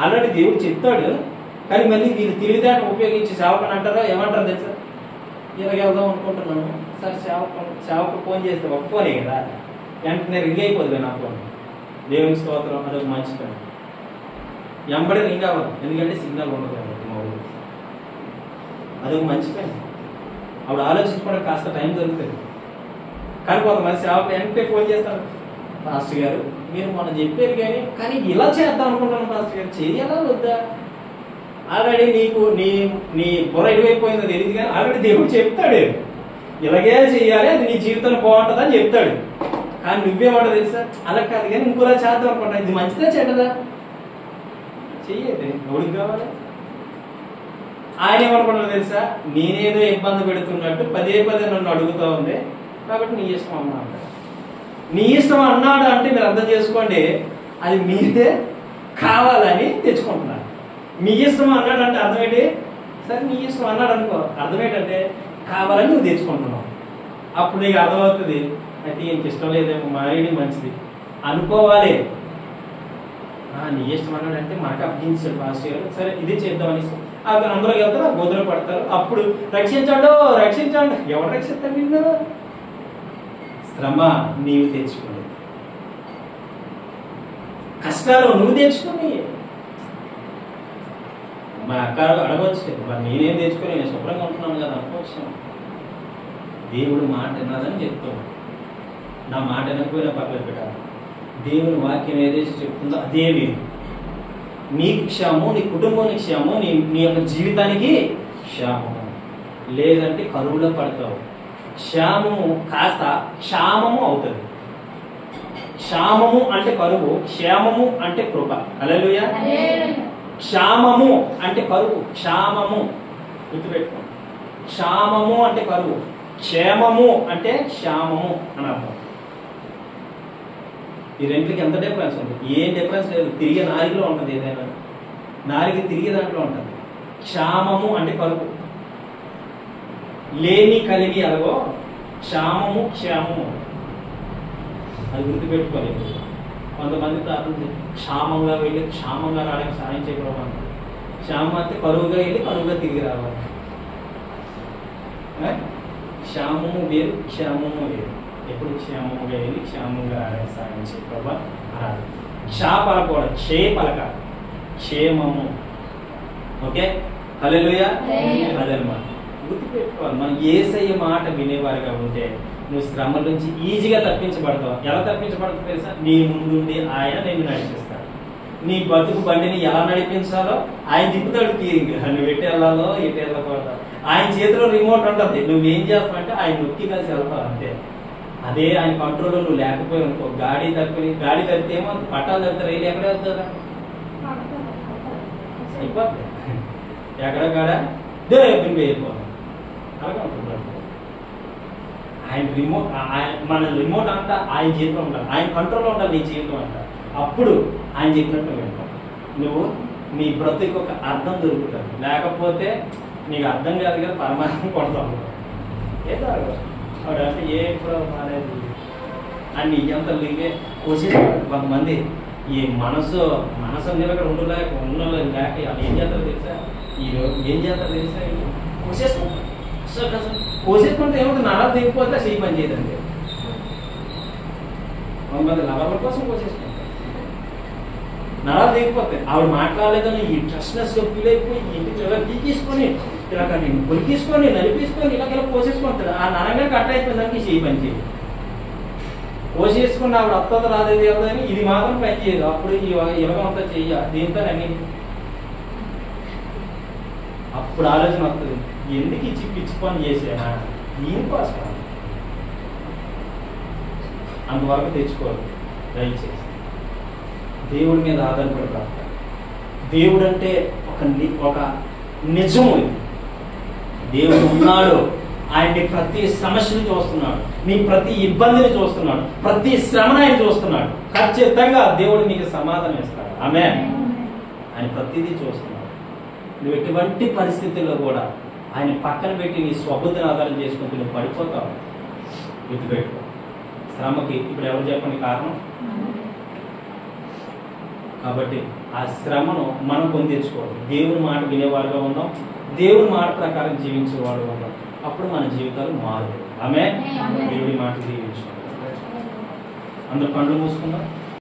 ఆల్రెడీ దేవుడు చెప్తాడు. కానీ మళ్ళీ వీళ్ళు తెలివితేట ఉపయోగించి సేవకుని అంటారా, ఏమంటారు తెలుసా? ఇలాగ వెళ్దాం అనుకుంటున్నాను సార్, సేవకు ఫోన్ చేస్తే ఒక ఫోనే కదా, వెంటనే రింగ్ అయిపోతుంది నా ఫోన్. దేవుని స్తోత్రం, అదొక మంచి పని. ఎంబడే రింగ్ అవ్వదు, ఎందుకంటే సిగ్నల్ ఉండదు కాబట్టి మా ఊరు. అదొక మంచి పని. అప్పుడు ఆలోచించుకోవడం కాస్త టైం దొరుకుతుంది. కానీ కొంతమంది సేవకులు వెంటనే ఫోన్ చేస్తారు, పాస్టర్ గారు మీరు మొన్న చెప్పారు కానీ ఇలా చేద్దాం అనుకుంటున్నాను పాస్టర్ గారు, చేయాలా వద్దా? ఆల్రెడీ నీకు నీ బుర్ర ఎడివైపోయిందో తెలియదు కానీ ఆల్రెడీ దేవుడు చెప్తాడు ఇలాగే చెయ్యాలి, అది నీ జీవితంలో బాగుంటుంది అని చెప్తాడు. కానీ నువ్వేమంటో తెలుసా? అలా కాదు కానీ ఇంకోలా చేద్దాం అనుకుంటా, ఇది మంచిదా చెడ్డదా? చెయ్యదు, ఎవడికి కావాలి? ఆయన ఏమనుకుంటాడు తెలుసా? నేనేదో ఇబ్బంది పెడుతున్నట్టు పదే నన్ను అడుగుతా ఉంది కాబట్టి నీ ఇష్టం అన్నా అంటాడు. నీ ఇష్టం అన్నాడు అంటే మీరు అర్థం చేసుకోండి, అది మీదే కావాలని తెచ్చుకుంటున్నారు. మీ ఇష్టం అన్నాడు అంటే అర్థం ఏంటి? సరే నీ ఇష్టం అన్నాడు అనుకో, అర్థం ఏంటంటే కావాలని నువ్వు తెచ్చుకుంటున్నావు. అప్పుడు నీకు అర్థమవుతుంది, అయితే ఇంక ఇష్టం లేదేమో మారేది మంచిది అనుకోవాలి. నీ ఇష్టం అన్నాడంటే మనకు అప్పగించాడు పాస్టర్ గారు, సరే ఇది చేద్దామని అందులోకి వెళ్తారు, గోతులు పడతారు. అప్పుడు రక్షించండు. ఎవరు రక్షిస్తాడు నిన్ను? శ్రమ నీవు తెచ్చుకుని, కష్టాలు నువ్వు తెచ్చుకుని. మా అక్క అడగవచ్చు, మరి నేనేం తెచ్చుకొని నేను శుభ్రంగా ఉంటున్నాను కదా అనుకోవచ్చు. దేవుడు మాట విన్నదని చెప్తాను. నా మాట వినకపోయినా పక్కన పెట్టాలి. దేవుని వాక్యం ఏదైతే చెప్తుందో అదే విను. నీకు క్షేమం, నీ కుటుంబానికి క్షేమం, నీ యొక్క జీవితానికి క్షేమము. లేదంటే కరువులో పడతావు. క్షేమము కాస్త క్షామము అవుతుంది. క్షామము అంటే కరువు, క్షేమము అంటే కృప. హల్లెలూయా. క్షామము అంటే కరువు, క్షామము గుర్తుపెట్టుకో. క్షామము అంటే కరువు, క్షేమము అంటే క్షామము అని అర్థం. ఈ రెండింటికి ఎంత డిఫరెన్స్ ఉంటుంది? ఏం డిఫరెన్స్ లేదు. తిరిగే నాలుగులో ఉంటుంది, ఏదైనా నాలుగు తిరిగే దాంట్లో ఉంటుంది. క్షామము అంటే కరువు, లేని కలిగి అలాగో క్షామము క్షేమము, అది గుర్తుపెట్టుకోలేదు. కొంతమంది ప్రార్థన క్షామంగా వెళ్ళి క్షామంగా రావడానికి సాయం చేయకూడదు. క్షామం అంటే కరువుగా వెళ్ళి కరువుగా తిరిగి రావాలి. క్షామము వేరు, క్షేమము వేరు. ఎప్పుడు క్షేమంగా వెళ్ళి క్షేమంగా రావడానికి సాయం చేయకూడదు. క్షా పలకూడదు, క్షే పలక, క్షేమము. ఓకే, హల్లెలూయా. అదనమాట గుర్తుపెట్టుకోవాలి. మనం యేసయ్య మాట వినేవారుగా ఉంటే నువ్వు శ్రమల నుంచి ఈజీగా తప్పించబడతావు. ఎలా తప్పించబడతావు తెలుసా? నీ ముందుండి ఆయన నిన్ను నడిపిస్తాడు. నీ బతుకు బండిని ఎలా నడిపించాలో ఆయన తిప్పుతాడు. తీరింగ్ నువ్వు ఎటు వెళ్ళాలో ఎటు వెళ్ళకూడదు. ఆయన చేతిలో రిమోట్ ఉంటుంది. నువ్వేం చేస్తావు అంటే ఆయన నొక్కి కలిసి వెళ్తావు అంతే. అదే ఆయన కంట్రోల్లో నువ్వు లేకపోయి అనుకో, గాడి తప్పితేమో పట్టాలు తప్పితే రైలు ఎక్కడ వెళ్తుందా? అయిపోతుంది. ఎక్కడ కాడ వెళ్ళిపోవాలి. అలాగే ఉంటుంది. ఆయన రిమోట్, మన రిమోట్ అంతా ఆయన చేతిలో ఉండాలి, ఆయన కంట్రోల్లో ఉండాలి నీ జీవితం అంతా. అప్పుడు ఆయన చెప్పినట్టు వింటావు. నువ్వు నీ బ్రతుకు ఒక అర్థం దొరుకుతుంది. లేకపోతే నీకు అర్థం కాదు కదా, పరమాత్మ కొడతావు. ఏదో ఆవిడ అంటే ఏ కూడా మానేది అన్ని ఎంత లింగే కోసి కొంతమంది ఈ మనసు అనేది అక్కడ ఉండలేక వాళ్ళు ఏం చేస్తారో తెలుసా? ఏం చేస్తారో తెలుసా? కోసేసుకుంటే ఏమవుతుంది? నరాలు తెగిపోతే అసలు ఈ పని చేయదండి. కొంతమంది లవర్ల కోసం కోసేసుకుంటారు, నరాలు తెగిపోతాయి. ఆవిడ మాట్లాడలేదని ఈ ట్రస్ట్నెస్ ఫీల్ అయిపోయి ఇంటికి ఇలా తీసేసుకొని ఇలా కొలికేసుకొని నలిపేసుకొని ఇలా కోసేసుకుంటాడు. ఆ నరంగా కట్ అయిపోయిందానికి ఈ పని చేయదు. కోసేసుకుని ఆవిడ అత్తతో రాదేది అని ఇది మాత్రం పని చేయదు. అప్పుడు ఇలాగంతా చెయ్య దీంతో అన్ని అప్పుడు ఆలోచన వస్తుంది, ఎందుకు ఇచ్చి పిచ్చి పని చేసేనా దీనికోసం. అంతవరకు తెచ్చుకోరు. దయచేసి దేవుడి మీద ఆధారపడి బ్రతకాలి. దేవుడు అంటే ఒక నిజము. దేవుడు ఉన్నాడు, ఆయన్ని ప్రతి సమస్యను చూస్తున్నాడు, నీ ప్రతి ఇబ్బందిని చూస్తున్నాడు, ప్రతి శ్రమను ఆయన చూస్తున్నాడు. ఖచ్చితంగా దేవుడు నీకు సమాధానం ఇస్తాడు. ఆమేన్. ఆయన ప్రతిదీ చూస్తున్నాడు. నువ్వు ఎటువంటి పరిస్థితుల్లో కూడా ఆయన పక్కన పెట్టి నీ స్వబుద్ధిని ఆధారం చేసుకుంటూ నువ్వు పడిపోతావు. గుర్తుపెట్టుకో. శ్రమకి ఇప్పుడు ఎవరు చెప్పండి కారణం? కాబట్టి ఆ శ్రమను మనం పొందించుకోవాలి. దేవుని మాట వినేవారుగా ఉందాం, దేవుని మాట ప్రకారం జీవించేవాడుగా ఉందాం. అప్పుడు మన జీవితాలు మారుతాయి. ఆమేన్. దేవుడి మాట జీవించుకోవాలి. అందరూ కళ్ళు మూసుకుందాం.